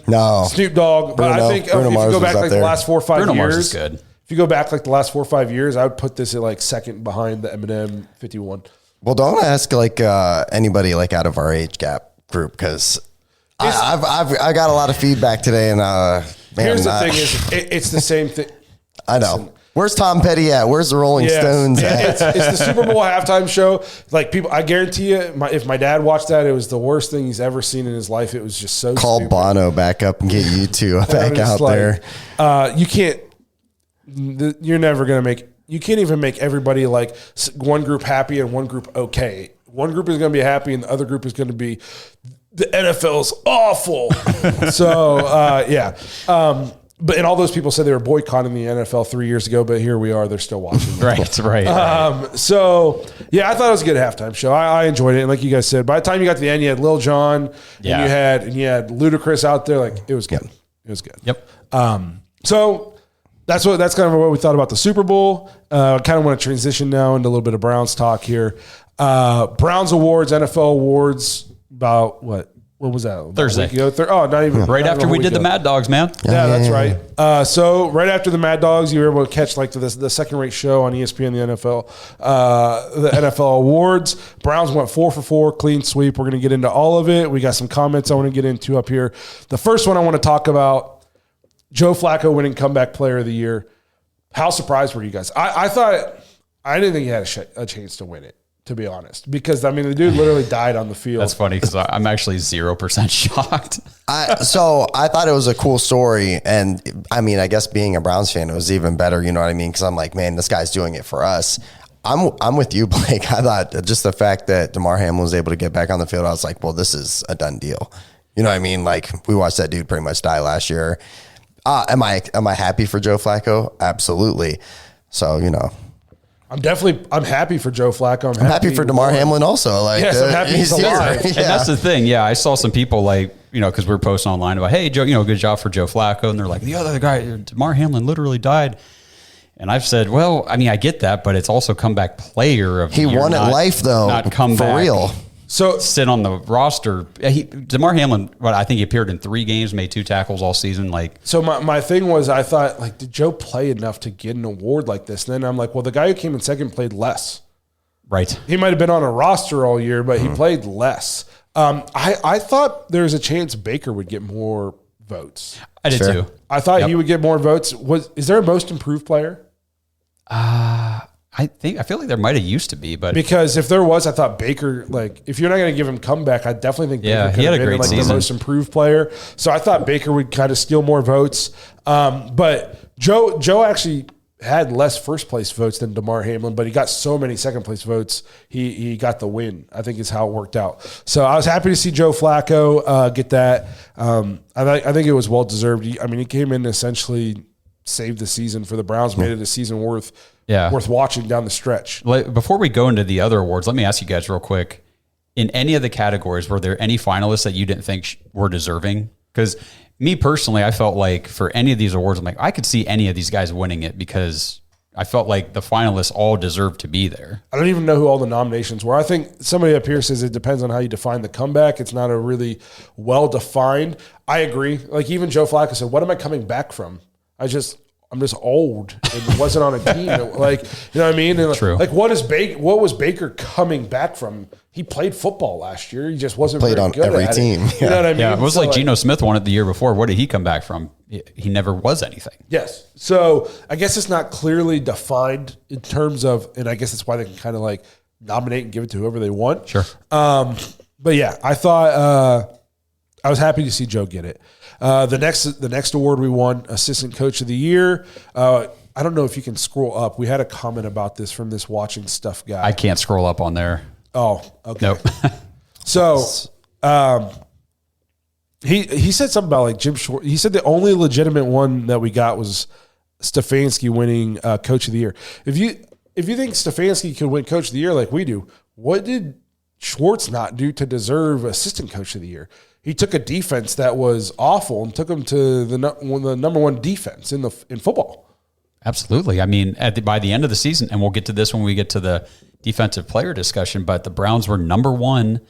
[SPEAKER 5] Snoop Dogg, but I think if you go back like the last 4 or 5
[SPEAKER 2] Bruno
[SPEAKER 5] years,
[SPEAKER 2] Mars is good.
[SPEAKER 5] If you go back like the last 4 or 5 years, I would put this at like second behind the Eminem 51.
[SPEAKER 6] Well, don't ask like anybody like out of our age gap group because I got a lot of feedback today and man,
[SPEAKER 5] here's the thing is it's the same thing.
[SPEAKER 6] I know. Listen, where's Tom Petty at? Where's the Rolling Stones at?
[SPEAKER 5] It's the Super Bowl halftime show. Like people, I guarantee you, if my dad watched that, it was the worst thing he's ever seen in his life. It was just so
[SPEAKER 6] Call
[SPEAKER 5] stupid.
[SPEAKER 6] Bono back up and get you two back out there.
[SPEAKER 5] You can't. You're never going to make. You can't even make everybody like one group happy and one group okay. One group is going to be happy and the other group is going to be the NFL's awful. So and all those people said they were boycotting the NFL 3 years ago, but here we are. They're still watching.
[SPEAKER 2] Right.
[SPEAKER 5] So, yeah, I thought it was a good halftime show. I enjoyed it. And like you guys said, by the time you got to the end, you had Lil Jon and you had Ludacris out there. Like, it was good. It was good.
[SPEAKER 2] Yep.
[SPEAKER 5] So that's kind of what we thought about the Super Bowl. I kind of want to transition now into a little bit of Browns talk here. Browns awards, NFL awards, about what was that? About
[SPEAKER 2] Thursday.
[SPEAKER 5] A week ago? Not even.
[SPEAKER 2] Right after we did the Mad Dogs, man.
[SPEAKER 5] Yeah, that's right. So right after the Mad Dogs, you were able to catch like the second-rate show on ESPN, the NFL awards. Browns went 4 for 4, clean sweep. We're going to get into all of it. We got some comments I want to get into up here. The first one I want to talk about, Joe Flacco winning comeback player of the year. How surprised were you guys? I didn't think he had a chance to win it, to be honest, because I mean the dude literally died on the field.
[SPEAKER 2] That's funny because I'm actually 0% shocked.
[SPEAKER 6] So I thought it was a cool story, and I mean, I guess being a Browns fan, it was even better. You know what I mean? Because I'm like, man, this guy's doing it for us. I'm with you, Blake. I thought just the fact that Damar Hamlin was able to get back on the field, I was like, well, this is a done deal. You know what I mean? Like we watched that dude pretty much die last year. Am I happy for Joe Flacco? Absolutely. So, you know. I'm
[SPEAKER 5] happy for Joe Flacco. I'm
[SPEAKER 6] happy for Damar Hamlin also. Like,
[SPEAKER 5] yes, I'm happy he's alive.
[SPEAKER 6] Yeah.
[SPEAKER 2] And that's the thing. Yeah, I saw some people like, you know, because we're posting online about, hey, Joe, you know, good job for Joe Flacco. And they're like, the other guy, Damar Hamlin literally died. And I've said, well, I mean, I get that, but it's also comeback player of the year.
[SPEAKER 6] He won at life, though.
[SPEAKER 2] Not comeback.
[SPEAKER 6] For real.
[SPEAKER 5] So
[SPEAKER 2] sit on the roster. Damar Hamlin, I think he appeared in 3 games, made 2 tackles all season. Like,
[SPEAKER 5] so my thing was, I thought, like, did Joe play enough to get an award like this? And then I'm like, well, the guy who came in second played less.
[SPEAKER 2] Right.
[SPEAKER 5] He might have been on a roster all year, but he played less. I thought there was a chance Baker would get more votes.
[SPEAKER 2] I did too.
[SPEAKER 5] I thought he would get more votes. Is there a most improved player?
[SPEAKER 2] I feel like there might have used to be, but
[SPEAKER 5] because if there was, I thought Baker, like, if you're not going to give him comeback, I definitely think Baker
[SPEAKER 2] he had a
[SPEAKER 5] been
[SPEAKER 2] great
[SPEAKER 5] like
[SPEAKER 2] season.
[SPEAKER 5] The most improved player. So I thought Baker would kind of steal more votes. But Joe actually had less first place votes than Damar Hamlin, but he got so many second place votes. He got the win, I think is how it worked out. So I was happy to see Joe Flacco get that. I think it was well deserved. I mean, he came in essentially saved the season for the Browns, made it a season worth watching down the stretch.
[SPEAKER 2] Before we go into the other awards, let me ask you guys real quick. In any of the categories, were there any finalists that you didn't think were deserving? Because me personally, I felt like for any of these awards, I'm like, I could see any of these guys winning it because I felt like the finalists all deserved to be there.
[SPEAKER 5] I don't even know who all the nominations were. I think somebody up here says it depends on how you define the comeback. It's not a really well-defined. I agree. Like even Joe Flacco said, what am I coming back from? I'm just old and wasn't on a team. Like, you know what I mean? And
[SPEAKER 2] True.
[SPEAKER 5] Like, what was Baker coming back from? He played football last year. He just wasn't
[SPEAKER 6] played
[SPEAKER 5] very
[SPEAKER 6] on
[SPEAKER 5] good
[SPEAKER 6] every
[SPEAKER 5] at
[SPEAKER 6] team.
[SPEAKER 5] It. You know what I mean?
[SPEAKER 2] Yeah, it was like Geno Smith won it the year before. What did he come back from? He never was anything.
[SPEAKER 5] Yes. So I guess it's not clearly defined in terms of, and I guess that's why they can kind of like nominate and give it to whoever they want.
[SPEAKER 2] Sure.
[SPEAKER 5] But yeah, I thought I was happy to see Joe get it. The next award we won, Assistant Coach of the Year. I don't know if you can scroll up. We had a comment about this from this Watching Stuff guy.
[SPEAKER 2] I can't scroll up on there.
[SPEAKER 5] Oh, okay.
[SPEAKER 2] Nope.
[SPEAKER 5] So he said something about like Jim Schwartz. He said the only legitimate one that we got was Stefanski winning Coach of the Year. If you think Stefanski could win Coach of the Year like we do, what did Schwartz not do to deserve Assistant Coach of the Year? He took a defense that was awful and took them to the number one defense in football.
[SPEAKER 2] Absolutely. I mean, by the end of the season, and we'll get to this when we get to the defensive player discussion, but the Browns were number 1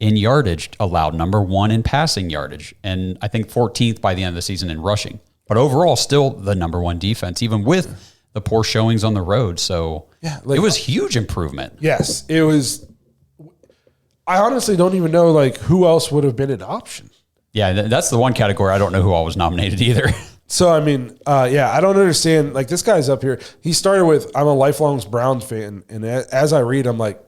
[SPEAKER 2] in yardage, allowed number 1 in passing yardage, and I think 14th by the end of the season in rushing. But overall, still the number 1 defense, even with the poor showings on the road. So it was huge improvement.
[SPEAKER 5] Yes, it was. I honestly don't even know like who else would have been an option.
[SPEAKER 2] Yeah, that's the one category I don't know who all was nominated either.
[SPEAKER 5] So, I mean, I don't understand. Like, this guy's up here. He started with, I'm a lifelong Browns fan. And as I read, I'm like,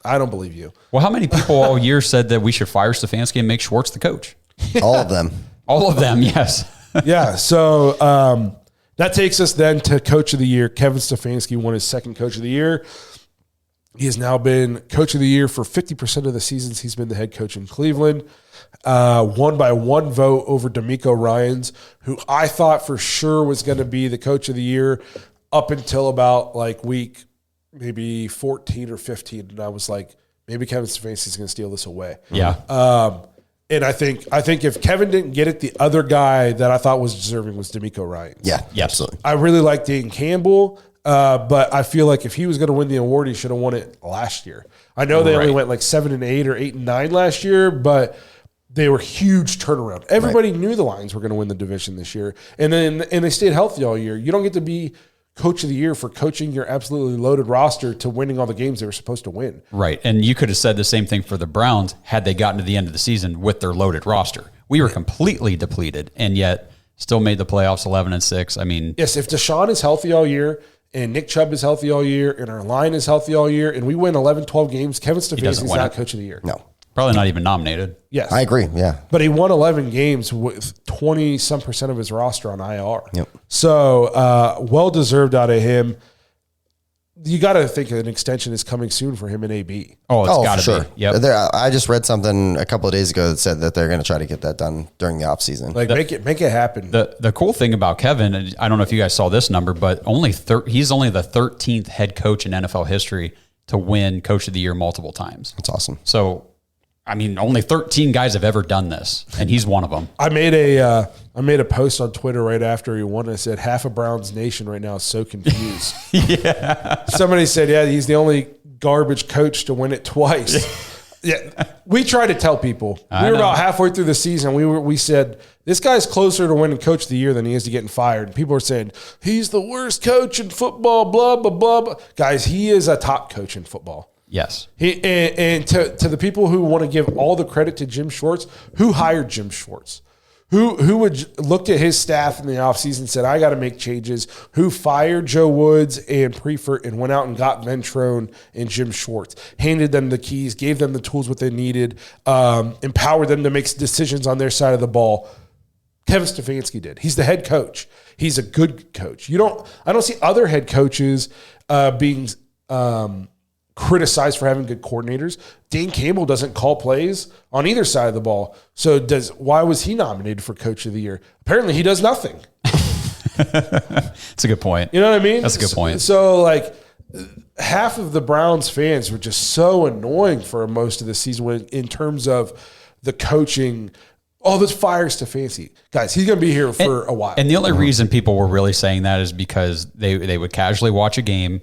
[SPEAKER 5] I don't believe you.
[SPEAKER 2] Well, how many people all year said that we should fire Stefanski and make Schwartz the coach?
[SPEAKER 6] All of them.
[SPEAKER 2] All of them, yes.
[SPEAKER 5] Yeah, so that takes us then to Coach of the Year. Kevin Stefanski won his second Coach of the Year. He has now been coach of the year for 50% of the seasons he's been the head coach in Cleveland. Won by 1 vote over D'Amico Ryans, who I thought for sure was going to be the coach of the year up until about like week maybe 14 or 15. And I was like, maybe Kevin Stefanski's going to steal this away.
[SPEAKER 2] Yeah.
[SPEAKER 5] And I think if Kevin didn't get it, the other guy that I thought was deserving was D'Amico Ryans.
[SPEAKER 6] Yeah,
[SPEAKER 2] Yes.
[SPEAKER 6] absolutely.
[SPEAKER 5] I really like Dayton Campbell, but I feel like if he was going to win the award, he should have won it last year. I know they only went like 7-8 or 8-9 last year, but they were huge turnaround. Everybody knew the Lions were going to win the division this year, and they stayed healthy all year. You don't get to be coach of the year for coaching your absolutely loaded roster to winning all the games they were supposed to win.
[SPEAKER 2] Right. And you could have said the same thing for the Browns had they gotten to the end of the season with their loaded roster. We were completely depleted and yet still made the playoffs 11-6. I mean,
[SPEAKER 5] Yes, if Deshaun is healthy all year and Nick Chubb is healthy all year and our line is healthy all year and we win 11, 12 games, Kevin Stefanski's
[SPEAKER 2] win
[SPEAKER 5] not
[SPEAKER 2] it.
[SPEAKER 5] coach of the year.
[SPEAKER 6] No,
[SPEAKER 2] probably not even nominated.
[SPEAKER 5] Yes.
[SPEAKER 6] I agree. Yeah.
[SPEAKER 5] But he won 11 games with 20-some% of his roster on IR.
[SPEAKER 6] Yep.
[SPEAKER 5] So well-deserved out of him. You got to think an extension is coming soon for him in AB.
[SPEAKER 2] Oh, it's got
[SPEAKER 6] for
[SPEAKER 2] to be. Yep.
[SPEAKER 6] I just read something a couple of days ago that said that they're going to try to get that done during the offseason.
[SPEAKER 5] Like, make it happen.
[SPEAKER 2] The cool thing about Kevin, and I don't know if you guys saw this number, but he's only the 13th head coach in NFL history to win Coach of the Year multiple times.
[SPEAKER 6] That's awesome.
[SPEAKER 2] So, I mean, only 13 guys have ever done this, and he's one of them.
[SPEAKER 5] I made a post on Twitter right after he won. I said, half of Browns Nation right now is so confused.
[SPEAKER 2] Yeah.
[SPEAKER 5] Somebody said, yeah, he's the only garbage coach to win it twice. Yeah, we try to tell people. We were about halfway through the season. We said, this guy's closer to winning Coach of the Year than he is to getting fired. And people are saying, he's the worst coach in football, blah, blah, blah, blah. Guys, he is a top coach in football.
[SPEAKER 2] Yes.
[SPEAKER 5] And to the people who want to give all the credit to Jim Schwartz, who hired Jim Schwartz? Who would looked at his staff in the offseason and said, I got to make changes? Who fired Joe Woods and Preifert and went out and got Ventrone and Jim Schwartz, handed them the keys, gave them the tools what they needed, empowered them to make decisions on their side of the ball? Kevin Stefanski did. He's the head coach. He's a good coach. I don't see other head coaches being criticized for having good coordinators. Dane Campbell doesn't call plays on either side of the ball. So why was he nominated for Coach of the Year? Apparently he does nothing.
[SPEAKER 2] That's a good point.
[SPEAKER 5] You know what I mean?
[SPEAKER 2] That's a good point.
[SPEAKER 5] So like half of the Browns fans were just so annoying for most of the season in terms of the coaching. Oh, this fire Stefanski. Guys, he's going to be here for a while.
[SPEAKER 2] And the only reason people were really saying that is because they would casually watch a game,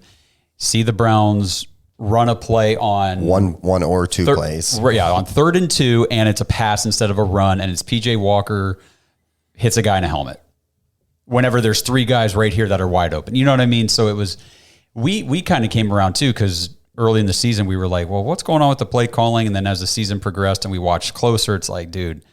[SPEAKER 2] see the Browns run a play on
[SPEAKER 6] one or two plays.
[SPEAKER 2] Yeah, on 3rd and 2, and it's a pass instead of a run, and it's PJ Walker hits a guy in a helmet. Whenever there's 3 guys right here that are wide open. You know what I mean? So it was, we kind of came around too, because early in the season we were like, well, what's going on with the play calling? And then as the season progressed and we watched closer, it's like, dude,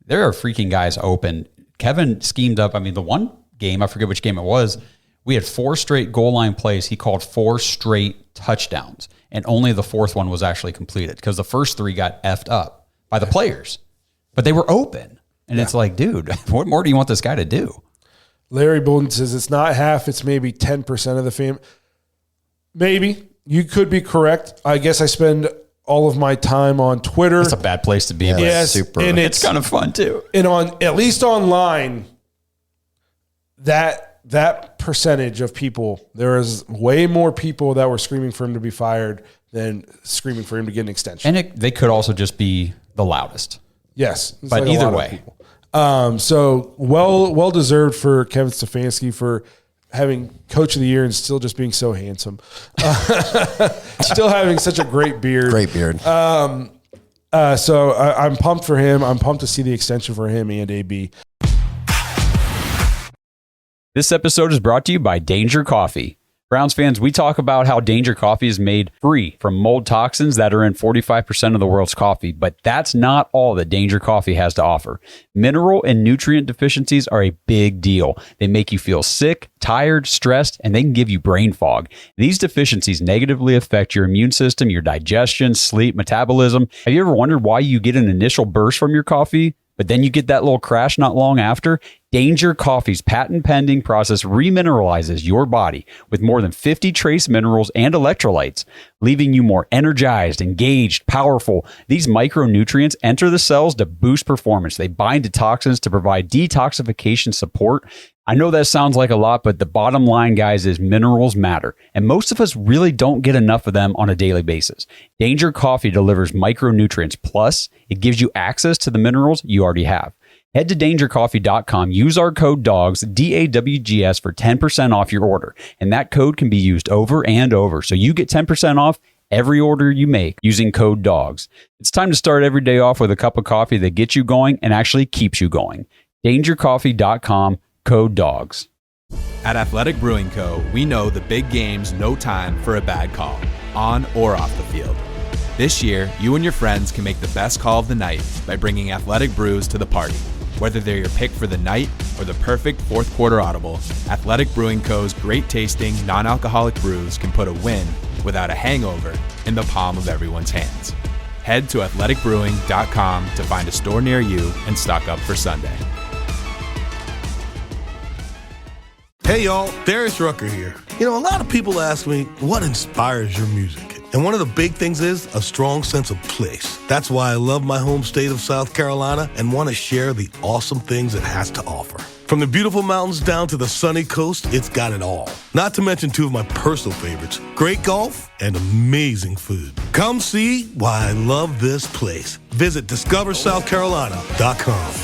[SPEAKER 2] there are freaking guys open. Kevin schemed up. I mean, the one game, I forget which game it was, we had 4 straight goal line plays. He called 4 straight touchdowns, and only the 4th one was actually completed because the first 3 got effed up by the players, but they were open. And it's like, dude, what more do you want this guy to do?
[SPEAKER 5] Larry Bolden says it's not half, it's maybe 10% of the fam. Maybe. You could be correct. I guess I spend all of my time on Twitter.
[SPEAKER 2] It's a bad place to be.
[SPEAKER 5] Yes,
[SPEAKER 6] super.
[SPEAKER 5] and
[SPEAKER 2] It's kind of fun too.
[SPEAKER 5] And on at least online, that percentage of people, there is way more people that were screaming for him to be fired than screaming for him to get an extension.
[SPEAKER 2] And they could also just be the loudest.
[SPEAKER 5] Yes, it's
[SPEAKER 2] But
[SPEAKER 5] like a
[SPEAKER 2] either
[SPEAKER 5] lot of
[SPEAKER 2] way.
[SPEAKER 5] people. So well deserved for Kevin Stefanski for having Coach of the Year and still just being so handsome, still having such a great beard.
[SPEAKER 6] Great beard.
[SPEAKER 5] So I'm pumped for him. I'm pumped to see the extension for him and AB.
[SPEAKER 2] This episode is brought to you by Danger Coffee. Browns fans, we talk about how Danger Coffee is made free from mold toxins that are in 45% of the world's coffee, but that's not all that Danger Coffee has to offer. Mineral and nutrient deficiencies are a big deal. They make you feel sick, tired, stressed, and they can give you brain fog. These deficiencies negatively affect your immune system, your digestion, sleep, metabolism. Have you ever wondered why you get an initial burst from your coffee, but then you get that little crash not long after? Danger Coffee's patent-pending process remineralizes your body with more than 50 trace minerals and electrolytes, leaving you more energized, engaged, powerful. These micronutrients enter the cells to boost performance. They bind to toxins to provide detoxification support. I know that sounds like a lot, but the bottom line, guys, is minerals matter, and most of us really don't get enough of them on a daily basis. Danger Coffee delivers micronutrients, plus it gives you access to the minerals you already have. Head to dangercoffee.com, use our code DAWGS, DAWGS, for 10% off your order. And that code can be used over and over. So you get 10% off every order you make using code DAWGS. It's time to start every day off with a cup of coffee that gets you going and actually keeps you going. Dangercoffee.com, code DAWGS.
[SPEAKER 1] At Athletic Brewing Co., we know the big game's no time for a bad call, on or off the field. This year, you and your friends can make the best call of the night by bringing Athletic Brews to the party. Whether they're your pick for the night or the perfect fourth quarter audible, Athletic Brewing Co.'s great tasting, non-alcoholic brews can put a win without a hangover in the palm of everyone's hands. Head to athleticbrewing.com to find a store near you and stock up for Sunday.
[SPEAKER 7] Hey y'all, Darius Rucker here. A lot of people ask me, what inspires your music? And one of the big things is a strong sense of place. That's why I love my home state of South Carolina and want to share the awesome things it has to offer. From the beautiful mountains down to the sunny coast, it's got it all. Not to mention two of my personal favorites, great golf and amazing food. Come see why I love this place. Visit discoversouthcarolina.com.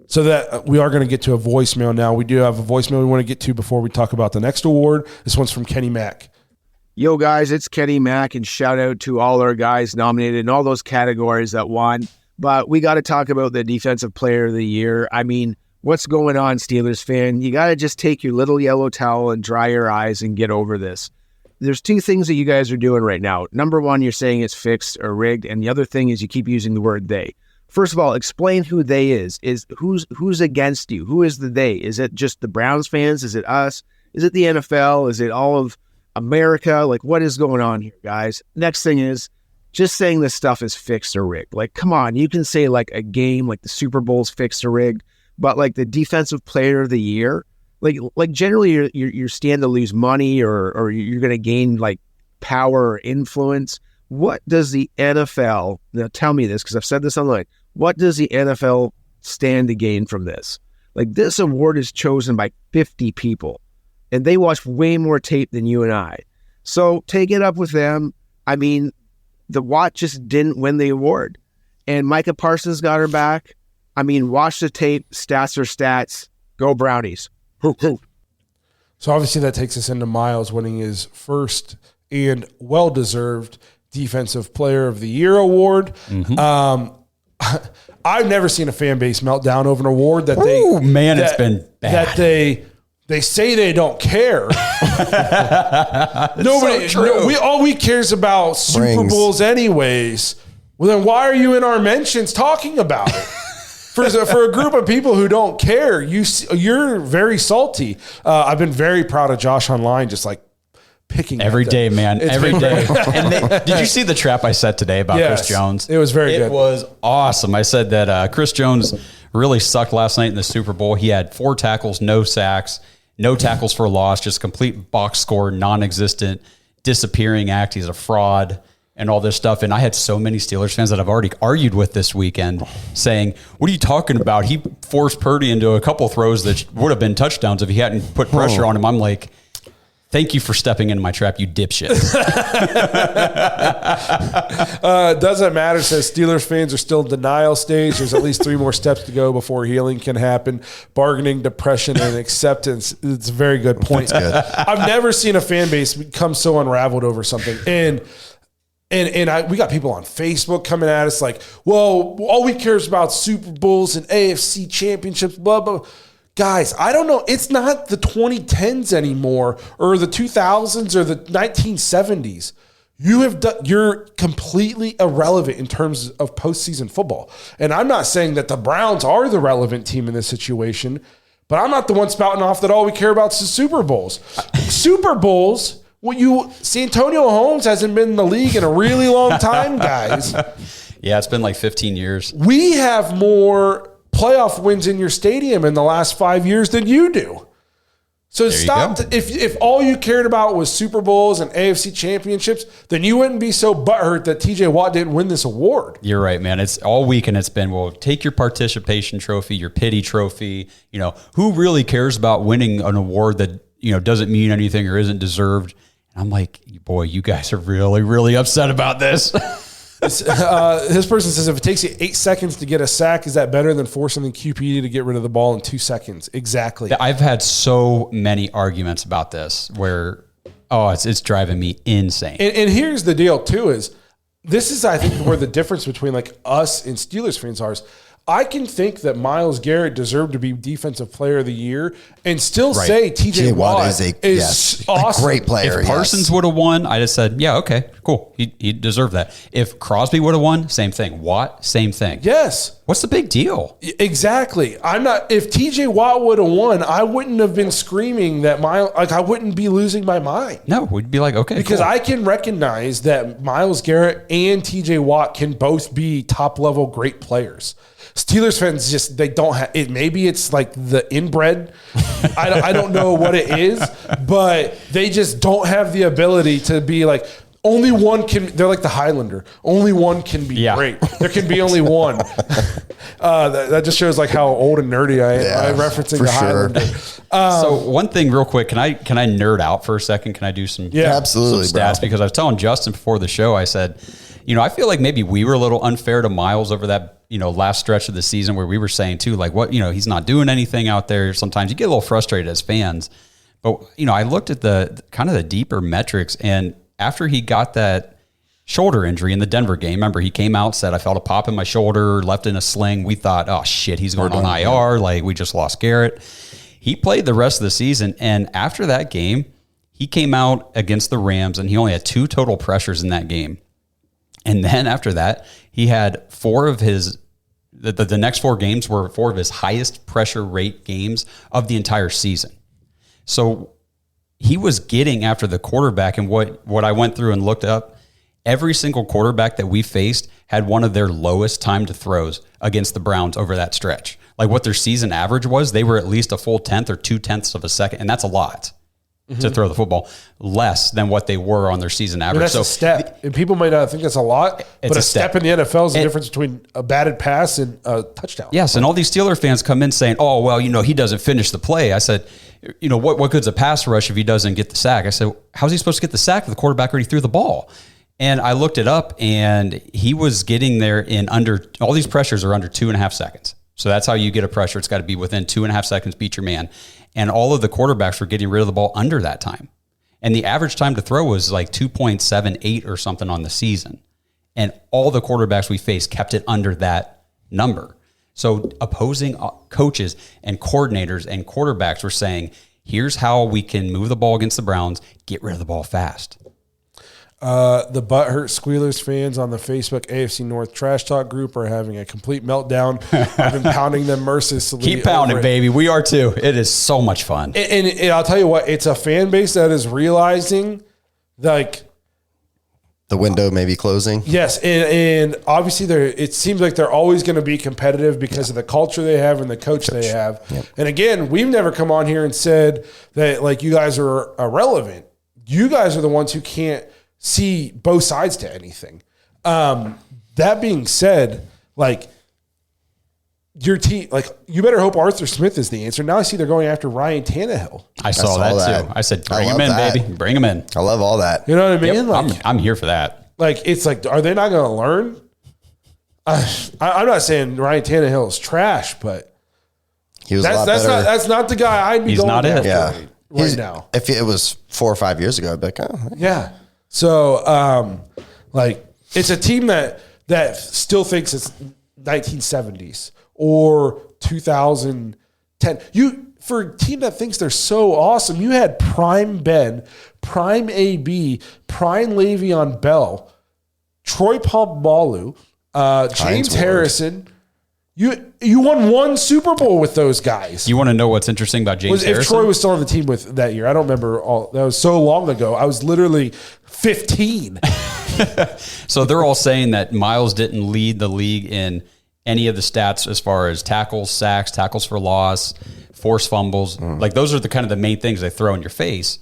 [SPEAKER 5] So that we are going to get to a voicemail now. We do have a voicemail we want to get to before we talk about the next award. This one's from Kenny Mack.
[SPEAKER 3] Yo, guys, it's Kenny Mack, and shout out to all our guys nominated in all those categories that won. But we got to talk about the Defensive Player of the Year. I mean, what's going on, Steelers fan? You got to just take your little yellow towel and dry your eyes and get over this. There's two things that you guys are doing right now. Number one, you're saying it's fixed or rigged, and the other thing is you keep using the word they. First of all, explain who they is who's against you. Who is the they? Is it just the Browns fans? Is it us? Is it the NFL? Is it all of America? Like, what is going on here, guys? Next thing is just saying this stuff is fixed or rigged. Like, come on, you can say like a game, like the Super Bowl's fixed or rigged, but like the Defensive Player of the Year, like generally you're stand to lose money or you're going to gain like power or influence. What does the NFL, now tell me this because I've said this online, what does the NFL stand to gain from this? Like, this award is chosen by 50 people and they watch way more tape than you and I. So take it up with them. I mean, the Watt just didn't win the award and Micah Parsons got her back. I mean, watch the tape, stats are stats, go Brownies.
[SPEAKER 5] So obviously that takes us into Myles winning his first and well-deserved Defensive Player of the Year award. Mm-hmm. I've never seen a fan base meltdown over an award that
[SPEAKER 2] it's been bad.
[SPEAKER 5] That they say they don't care. Nobody,
[SPEAKER 2] so
[SPEAKER 5] all we cares about Super Bowls anyways. Well, then why are you in our mentions talking about it? For a group of people who don't care, you're very salty. I've been very proud of Josh online, just like picking
[SPEAKER 2] every day, man. Every day. And did you see the trap I set today about Chris Jones?
[SPEAKER 5] It was very good.
[SPEAKER 2] It was awesome. I said that Chris Jones really sucked last night in the Super Bowl. He had 4 tackles, no sacks, no tackles for loss, just complete box score, non-existent, disappearing act. He's a fraud and all this stuff. And I had so many Steelers fans that I've already argued with this weekend saying, what are you talking about? He forced Purdy into a couple throws that would have been touchdowns if he hadn't put pressure on him. I'm like, thank you for stepping into my trap, you dipshit.
[SPEAKER 5] Doesn't matter, says Steelers fans are still in denial stage. There's at least 3 more steps to go before healing can happen. Bargaining, depression, and acceptance. It's a very good point.
[SPEAKER 6] That's good.
[SPEAKER 5] I've never seen a fan base become so unraveled over something. And we got people on Facebook coming at us like, well, all we care is about Super Bowls and AFC championships, blah, blah. Guys, I don't know. It's not the 2010s anymore or the 2000s or the 1970s. You're completely irrelevant in terms of postseason football. And I'm not saying that the Browns are the relevant team in this situation, but I'm not the one spouting off that all we care about is the Super Bowls. Super Bowls, Santonio Holmes hasn't been in the league in a really long time, guys.
[SPEAKER 2] Yeah, it's been like 15 years.
[SPEAKER 5] We have more playoff wins in your stadium in the last 5 years than you do. So stop. If all you cared about was Super Bowls and AFC championships, then you wouldn't be so butthurt that TJ Watt didn't win this award.
[SPEAKER 2] You're right, man. It's all week, and it's been, well, take your participation trophy, your pity trophy. Who really cares about winning an award that, doesn't mean anything or isn't deserved? And I'm like, boy, you guys are really, really upset about this.
[SPEAKER 5] This person says, if it takes you 8 seconds to get a sack, is that better than forcing the QB to get rid of the ball in 2 seconds? Exactly.
[SPEAKER 2] I've had so many arguments about this where, it's driving me insane.
[SPEAKER 5] And here's the deal, too, is this is, I think, where the difference between like us and Steelers fans are. I can think that Myles Garrett deserved to be Defensive Player of the Year and still say TJ Watt is awesome.
[SPEAKER 6] A great player.
[SPEAKER 2] If Parsons would have won, I just said, yeah, okay, cool. He deserved that. If Crosby would have won, same thing. Watt, same thing.
[SPEAKER 5] Yes.
[SPEAKER 2] What's the big deal?
[SPEAKER 5] Exactly. If TJ Watt would have won, I wouldn't have been screaming that I wouldn't be losing my mind.
[SPEAKER 2] No, we'd be like, okay,
[SPEAKER 5] because
[SPEAKER 2] cool.
[SPEAKER 5] I can recognize that Myles Garrett and TJ Watt can both be top level great players. Steelers fans they don't have it. Maybe it's like the inbred. I don't know what it is, but they just don't have the ability to be like, only one can. They're like the Highlander. Only one can be great. There can be only one. That just shows like how old and nerdy I am. I'm referencing the Highlander.
[SPEAKER 2] So one thing real quick, can I nerd out for a second? Can I do some
[SPEAKER 6] absolutely
[SPEAKER 2] some stats?
[SPEAKER 6] Bro.
[SPEAKER 2] Because I was telling Justin before the show, I said, I feel like maybe we were a little unfair to Myles over that last stretch of the season where we were saying too, like, what, he's not doing anything out there. Sometimes you get a little frustrated as fans, but I looked at the kind of the deeper metrics, and after he got that shoulder injury in the Denver game, remember he came out, said, I felt a pop in my shoulder, left in a sling. We thought, oh shit, he's going on IR. Like, we just lost Garrett. He played the rest of the season. And after that game, he came out against the Rams and he only had 2 total pressures in that game. And then after that, he had 4 of his, the next 4 games were 4 of his highest pressure rate games of the entire season. So he was getting after the quarterback, and what I went through and looked up, every single quarterback that we faced had one of their lowest time to throws against the Browns over that stretch. Like what their season average was, they were at least a full 10th or 2/10 of a second, and that's a lot. To throw the football, less than what they were on their season average.
[SPEAKER 5] That's a step. And people might not think that's a lot, but a step in the NFL is the difference between a batted pass and a touchdown.
[SPEAKER 2] Yes, and all these Steeler fans come in saying, oh, well, he doesn't finish the play. I said, what good's a pass rush if he doesn't get the sack? I said, how's he supposed to get the sack if the quarterback already threw the ball? And I looked it up, and he was getting there in all these pressures are under 2.5 seconds. So that's how you get a pressure. It's got to be within 2.5 seconds, beat your man. And all of the quarterbacks were getting rid of the ball under that time. And the average time to throw was like 2.78 or something on the season. And all the quarterbacks we faced kept it under that number. So opposing coaches and coordinators and quarterbacks were saying, here's how we can move the ball against the Browns, get rid of the ball fast.
[SPEAKER 5] The Butthurt Squealers fans on the Facebook AFC North Trash Talk group are having a complete meltdown. I've been pounding them mercilessly.
[SPEAKER 2] Keep pounding, baby. We are too. It is so much fun.
[SPEAKER 5] And I'll tell you what, it's a fan base that is realizing like
[SPEAKER 6] the window may be closing.
[SPEAKER 5] Yes, and obviously it seems like they're always going to be competitive because of the culture they have and the coach they have. Yep. And again, we've never come on here and said that like you guys are irrelevant. You guys are the ones who can't see both sides to anything. That being said, like your team, like you better hope Arthur Smith is the answer. Now I see they're going after Ryan Tannehill.
[SPEAKER 2] I saw that too. I said, bring him in, baby. Bring him in.
[SPEAKER 6] I love all that.
[SPEAKER 5] You know what I mean?
[SPEAKER 2] Yep,
[SPEAKER 5] like,
[SPEAKER 2] I'm here for that.
[SPEAKER 5] Like, it's like, are they not going to learn? I'm not saying Ryan Tannehill is trash, but
[SPEAKER 6] he was a lot better.
[SPEAKER 5] That's not the guy I'd be
[SPEAKER 2] He's
[SPEAKER 5] going
[SPEAKER 2] not
[SPEAKER 5] after
[SPEAKER 6] it.
[SPEAKER 5] right now.
[SPEAKER 6] If it was 4 or 5 years ago, I'd be like, oh.
[SPEAKER 5] Yeah. So, like, it's a team that still thinks it's 1970s or 2010. For a team that thinks they're so awesome, you had Prime Ben, Prime AB, Prime Le'Veon Bell, Troy Polamalu, James Harrison, You won one Super Bowl with those guys.
[SPEAKER 2] You want to know what's interesting about James Harrison?
[SPEAKER 5] If Troy was still on the team with that year, I don't remember all. That was so long ago. I was literally 15.
[SPEAKER 2] So they're all saying that Myles didn't lead the league in any of the stats as far as tackles, sacks, tackles for loss, forced fumbles. Like those are the kind of the main things they throw in your face.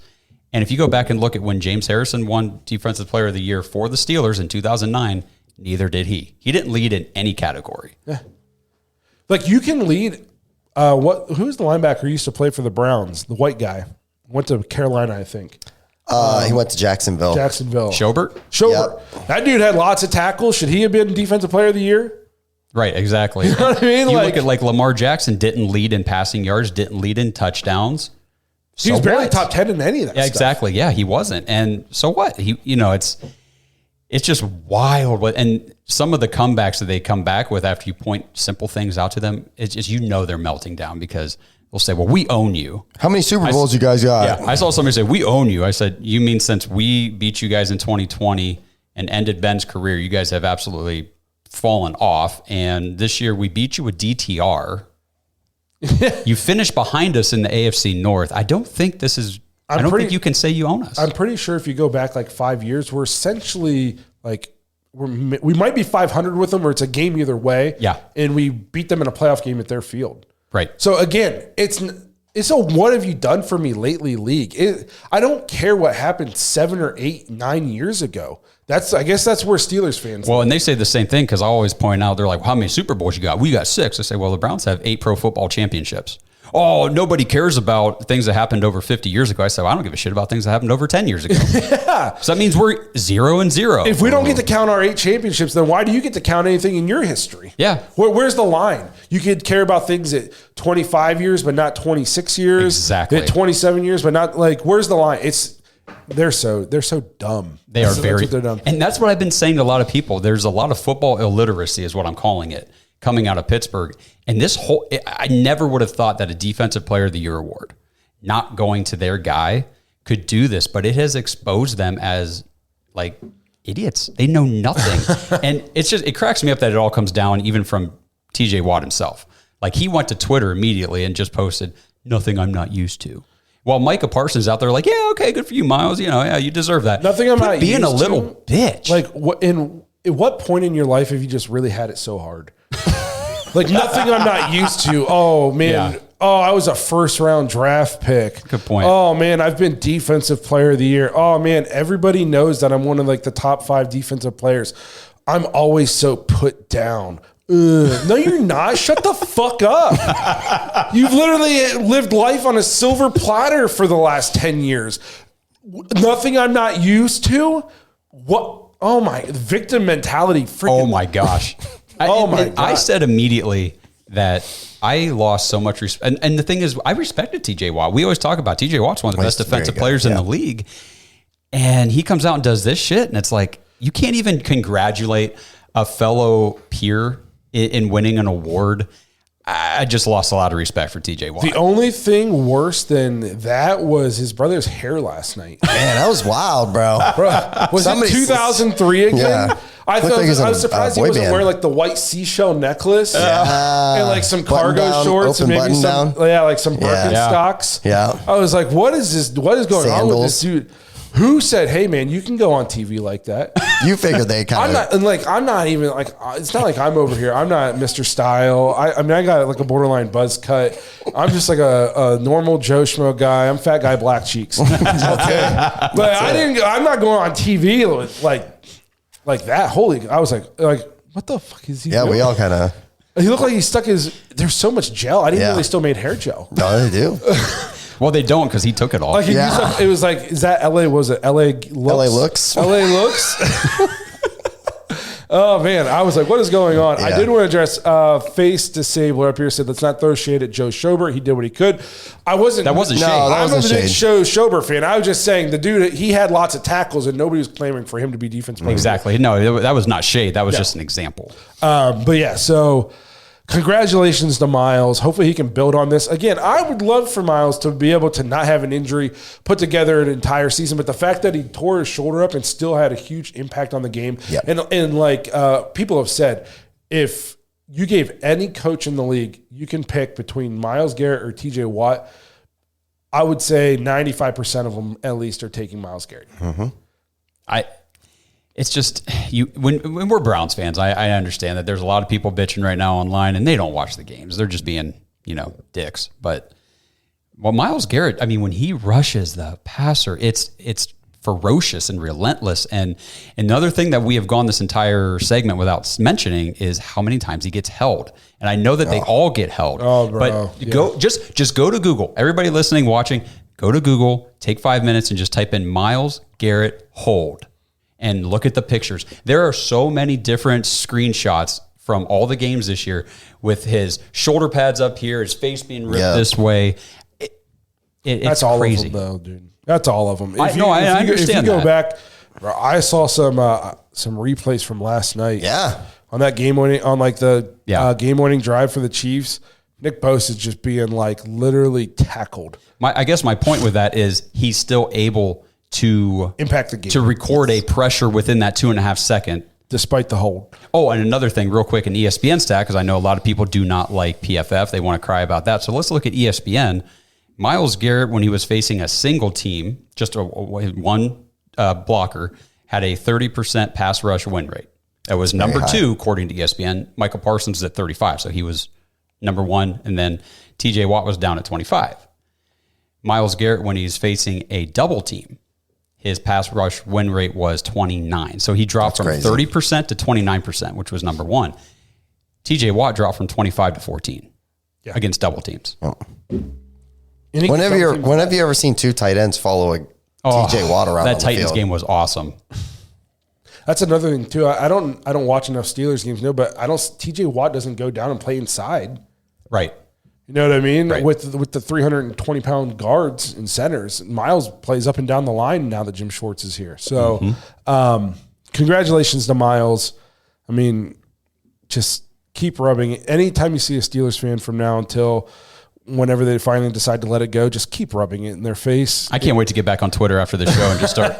[SPEAKER 2] And if you go back and look at when James Harrison won Defensive Player of the Year for the Steelers in 2009, neither did he. He didn't lead in any category.
[SPEAKER 5] Yeah. Like you can lead. Who's the linebacker who used to play for the Browns? The white guy went to Carolina, I think.
[SPEAKER 6] He went to Jacksonville.
[SPEAKER 2] Schobert.
[SPEAKER 6] Yep.
[SPEAKER 5] That dude had lots of tackles. Should he have been Defensive Player of the Year?
[SPEAKER 2] Right, exactly.
[SPEAKER 5] You know what I mean?
[SPEAKER 2] You look at like Lamar Jackson didn't lead in passing yards, didn't lead in touchdowns.
[SPEAKER 5] He was barely top 10 in any of that
[SPEAKER 2] Yeah,
[SPEAKER 5] stuff.
[SPEAKER 2] exactly. Yeah, he wasn't. And so what? It's just wild. And some of the comebacks that they come back with after you point simple things out to them, it's just, they're melting down because they'll say, well, we own you.
[SPEAKER 6] How many Super Bowls you guys got?
[SPEAKER 2] Yeah, I saw somebody say, we own you. I said, you mean since we beat you guys in 2020 and ended Ben's career, you guys have absolutely fallen off. And this year we beat you with DTR. You finished behind us in the AFC North. I don't think this is... I don't think you can say you own us.
[SPEAKER 5] I'm pretty sure if you go back like 5 years, we're essentially like we might be 500 with them, or it's a game either way.
[SPEAKER 2] Yeah,
[SPEAKER 5] and we beat them in a playoff game at their field.
[SPEAKER 2] Right.
[SPEAKER 5] So again, it's a what have you done for me lately league. I don't care what happened 7 or 8, 9 years ago. I guess that's where Steelers fans.
[SPEAKER 2] Well, and they say the same thing because I always point out they're like, well, how many Super Bowls you got? We got 6. I say, well, the Browns have 8 Pro Football Championships. Oh, nobody cares about things that happened over 50 years ago. I said, well, I don't give a shit about things that happened over 10 years ago. Yeah. So that means we're 0-0.
[SPEAKER 5] If we don't get to count our 8 championships, then why do you get to count anything in your history?
[SPEAKER 2] Yeah.
[SPEAKER 5] Where's the line? You could care about things at 25 years, but not 26 years.
[SPEAKER 2] Exactly.
[SPEAKER 5] At 27 years, but not where's the line? They're so dumb.
[SPEAKER 2] They are very dumb. And that's what I've been saying to a lot of people. There's a lot of football illiteracy is what I'm calling it, coming out of Pittsburgh. And I never would have thought that a Defensive Player of the Year award, not going to their guy, could do this, but it has exposed them as like idiots. They know nothing. And it cracks me up that it all comes down even from TJ Watt himself. Like he went to Twitter immediately and just posted, nothing I'm not used to. While Micah Parsons out there like, yeah, okay, good for you, Myles. Yeah, you deserve that.
[SPEAKER 5] Nothing I'm not
[SPEAKER 2] being
[SPEAKER 5] used
[SPEAKER 2] a little
[SPEAKER 5] to,
[SPEAKER 2] bitch.
[SPEAKER 5] Like at what point in your life have you just really had it so hard? Like nothing I'm not used to. Oh man. Yeah. Oh, I was a first round draft pick.
[SPEAKER 2] Good point.
[SPEAKER 5] Oh man, I've been Defensive Player of the Year. Oh man, everybody knows that I'm one of like the top 5 defensive players. I'm always so put down. No, you're not. Shut the fuck up. You've literally lived life on a silver platter for the last 10 years. Nothing I'm not used to. What? Oh my, victim mentality. Freaking.
[SPEAKER 2] Oh my gosh. I said immediately that I lost so much respect. And the thing is, I respected TJ Watt. We always talk about TJ Watt's one of the best defensive players in the league. And he comes out and does this shit. And it's like, you can't even congratulate a fellow peer in winning an award. I just lost a lot of respect for TJ Watt.
[SPEAKER 5] The only thing worse than that was his brother's hair last night.
[SPEAKER 6] Man, that was wild, bro.
[SPEAKER 5] Was it 2003 again?
[SPEAKER 6] Yeah.
[SPEAKER 5] I was surprised he wasn't wearing like the white seashell necklace and like some cargo shorts and maybe some like some Birkenstocks.
[SPEAKER 6] Yeah.
[SPEAKER 5] I was like, what is this? What is going on with this dude? Who said, "Hey man, you can go on TV like that"?
[SPEAKER 6] You figured they kind of.
[SPEAKER 5] I'm not even like. It's not like I'm over here. I'm not Mr. Style. I mean, I got like a borderline buzz cut. I'm just like a normal Joe Schmo guy. I'm fat guy, black cheeks. Okay, but I'm not going on TV like that. I was like, what the fuck is he?
[SPEAKER 6] Yeah,
[SPEAKER 5] doing?
[SPEAKER 6] we all kind of.
[SPEAKER 5] He looked like he stuck his. There's so much gel. I didn't know they still made hair gel.
[SPEAKER 6] No, they do.
[SPEAKER 2] Well, they don't because he took it all.
[SPEAKER 5] Like it was like, is that LA? Was it LA looks?
[SPEAKER 6] LA looks.
[SPEAKER 5] LA looks. Oh man, I was like, what is going on? Yeah. I did want to address Face Disabler up here said let's not throw shade at Joe Schobert. He did what he could. That wasn't shade. I'm a big Joe Schobert fan. I was just saying the dude, he had lots of tackles and nobody was clamoring for him to be defensive player.
[SPEAKER 2] Exactly. No, that was not shade. That was just an example.
[SPEAKER 5] But yeah, so congratulations to Myles. Hopefully he can build on this. Again, I would love for Myles to be able to not have an injury, put together an entire season, but the fact that he tore his shoulder up and still had a huge impact on the game.
[SPEAKER 6] Yep.
[SPEAKER 5] And like people have said, if you gave any coach in the league, you can pick between Myles Garrett or TJ Watt. I would say 95% of them at least are taking Myles Garrett.
[SPEAKER 2] It's just when we're Browns fans, I understand that there's a lot of people bitching right now online and they don't watch the games. They're just being, dicks. But Myles Garrett, I mean, when he rushes the passer, it's ferocious and relentless. And another thing that we have gone this entire segment without mentioning is how many times he gets held. And I know that they all get held.
[SPEAKER 5] Oh, bro.
[SPEAKER 2] But just go to Google. Everybody listening, watching, go to Google, take 5 minutes and just type in Myles Garrett hold and look at the pictures. There are so many different screenshots from all the games this year with his shoulder pads up here, his face being ripped this way. It's
[SPEAKER 5] all
[SPEAKER 2] crazy.
[SPEAKER 5] Of them, though, dude. That's all of them.
[SPEAKER 2] I understand
[SPEAKER 5] If you go
[SPEAKER 2] that.
[SPEAKER 5] back, I saw some replays from last night.
[SPEAKER 6] Yeah.
[SPEAKER 5] On that game-winning, game-winning drive for the Chiefs, Nick Bosa is just being literally tackled.
[SPEAKER 2] I guess my point with that is he's still able to
[SPEAKER 5] Impact the game.
[SPEAKER 2] to record a pressure within that 2.5 second.
[SPEAKER 5] Despite the hold.
[SPEAKER 2] Oh, and another thing real quick, an ESPN stat, because I know a lot of people do not like PFF. They want to cry about that. So let's look at ESPN. Myles Garrett, when he was facing a single team, just one blocker, had a 30% pass rush win rate. That was number 2, according to ESPN. Michael Parsons is at 35, so he was number 1, and then TJ Watt was down at 25. Myles Garrett, when he's facing a double team, his pass rush win rate was 29. So he dropped from 30% to 29%, which was number 1. TJ Watt dropped from 25 to 14 against double teams.
[SPEAKER 6] Oh. When have you ever seen two tight ends follow a TJ Watt around?
[SPEAKER 2] That Titans game was awesome.
[SPEAKER 5] That's another thing too. I don't watch enough Steelers games, but TJ Watt doesn't go down and play inside.
[SPEAKER 2] Right.
[SPEAKER 5] You know what I mean?
[SPEAKER 2] Right.
[SPEAKER 5] With the 320-pound guards and centers, Myles plays up and down the line now that Jim Schwartz is here. So, congratulations to Myles. I mean, just keep rubbing it. Anytime you see a Steelers fan from now until whenever they finally decide to let it go, just keep rubbing it in their face.
[SPEAKER 2] I can't wait to get back on Twitter after the show and just start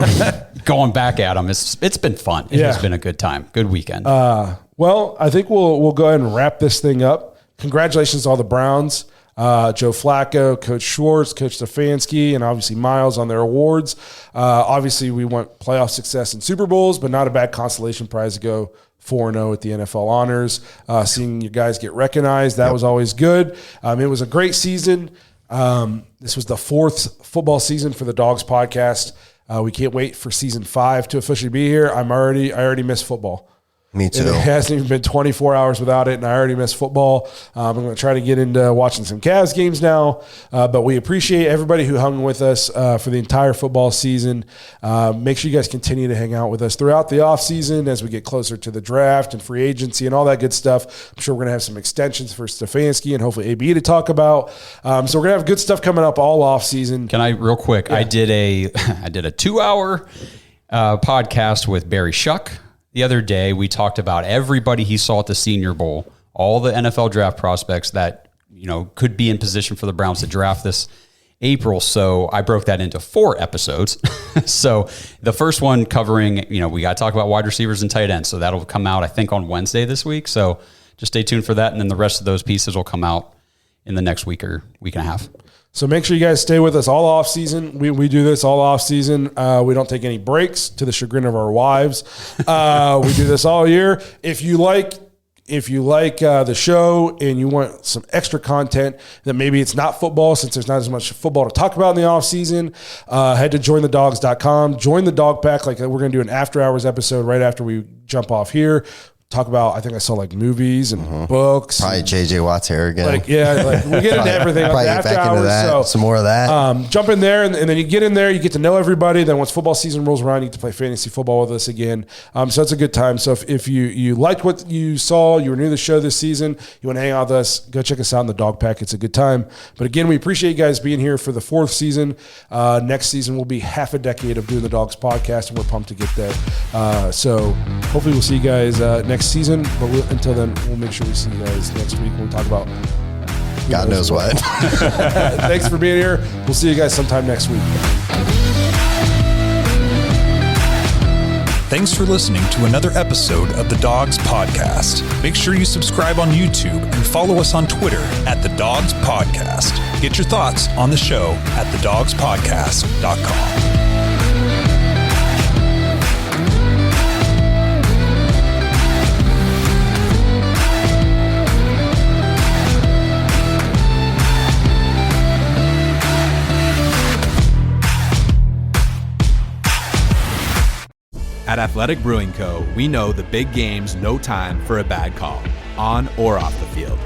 [SPEAKER 2] going back at them. It's been fun. It has been a good time. Good weekend.
[SPEAKER 5] Well, I think we'll go ahead and wrap this thing up. Congratulations to all the Browns, Joe Flacco, Coach Schwartz, Coach Stefanski, and obviously Myles on their awards. Obviously, we want playoff success in Super Bowls, but not a bad consolation prize to go 4-0 at the NFL honors. Seeing you guys get recognized, that was always good. It was a great season. This was the 4th football season for the Dogs podcast. We can't wait for season 5 to officially be here. I already miss football.
[SPEAKER 6] Me too.
[SPEAKER 5] It hasn't even been 24 hours without it, and I already miss football. I'm going to try to get into watching some Cavs games now, but we appreciate everybody who hung with us for the entire football season. Make sure you guys continue to hang out with us throughout the offseason as we get closer to the draft and free agency and all that good stuff. I'm sure we're going to have some extensions for Stefanski and hopefully AB to talk about. So we're going to have good stuff coming up all offseason.
[SPEAKER 2] Can I, real quick, I did a 2-hour podcast with Barry Shuck. The other day, we talked about everybody he saw at the Senior Bowl, all the NFL draft prospects that could be in position for the Browns to draft this April. So I broke that into 4 episodes. So the first one covering, we got to talk about wide receivers and tight ends. So that'll come out, I think, on Wednesday this week. So just stay tuned for that. And then the rest of those pieces will come out in the next week or week and a half.
[SPEAKER 5] So make sure you guys stay with us all off season. We do this all off season. We don't take any breaks to the chagrin of our wives. We do this all year. If you like the show and you want some extra content that maybe it's not football, since there's not as much football to talk about in the off season, head to jointhedogs.com. Join the dog pack. Like we're going to do an after hours episode right after we jump off here. Talk about, I think I saw movies and books.
[SPEAKER 6] Probably JJ Watt's hair again.
[SPEAKER 5] We get into everything.
[SPEAKER 6] Probably get back into that. So, some more of that.
[SPEAKER 5] Jump in there, and then you get in there, you get to know everybody. Then once football season rolls around, you get to play fantasy football with us again. So it's a good time. So if you liked what you saw, you were new to the show this season, you want to hang out with us, go check us out in the dog pack. It's a good time. But again, we appreciate you guys being here for the 4th season. Next season will be half a decade of doing the Dogs podcast, and we're pumped to get there. So hopefully we'll see you guys next season, but until then, we'll make sure we see you guys next week when we talk about
[SPEAKER 6] God knows what.
[SPEAKER 5] Thanks for being here. We'll see you guys sometime next week.
[SPEAKER 4] Thanks for listening to another episode of the Dogs Podcast. Make sure you subscribe on YouTube and follow us on Twitter at the Dogs Podcast. Get your thoughts on the show at thedogspodcast.com.
[SPEAKER 1] At Athletic Brewing Co., we know the big game's no time for a bad call, on or off the field.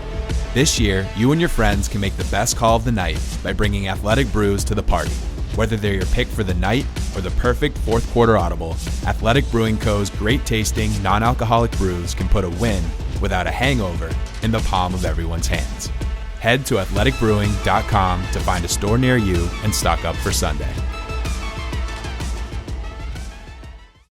[SPEAKER 1] This year, you and your friends can make the best call of the night by bringing Athletic Brews to the party. Whether they're your pick for the night or the perfect fourth quarter audible, Athletic Brewing Co.'s great tasting, non-alcoholic brews can put a win without a hangover in the palm of everyone's hands. Head to athleticbrewing.com to find a store near you and stock up for Sunday.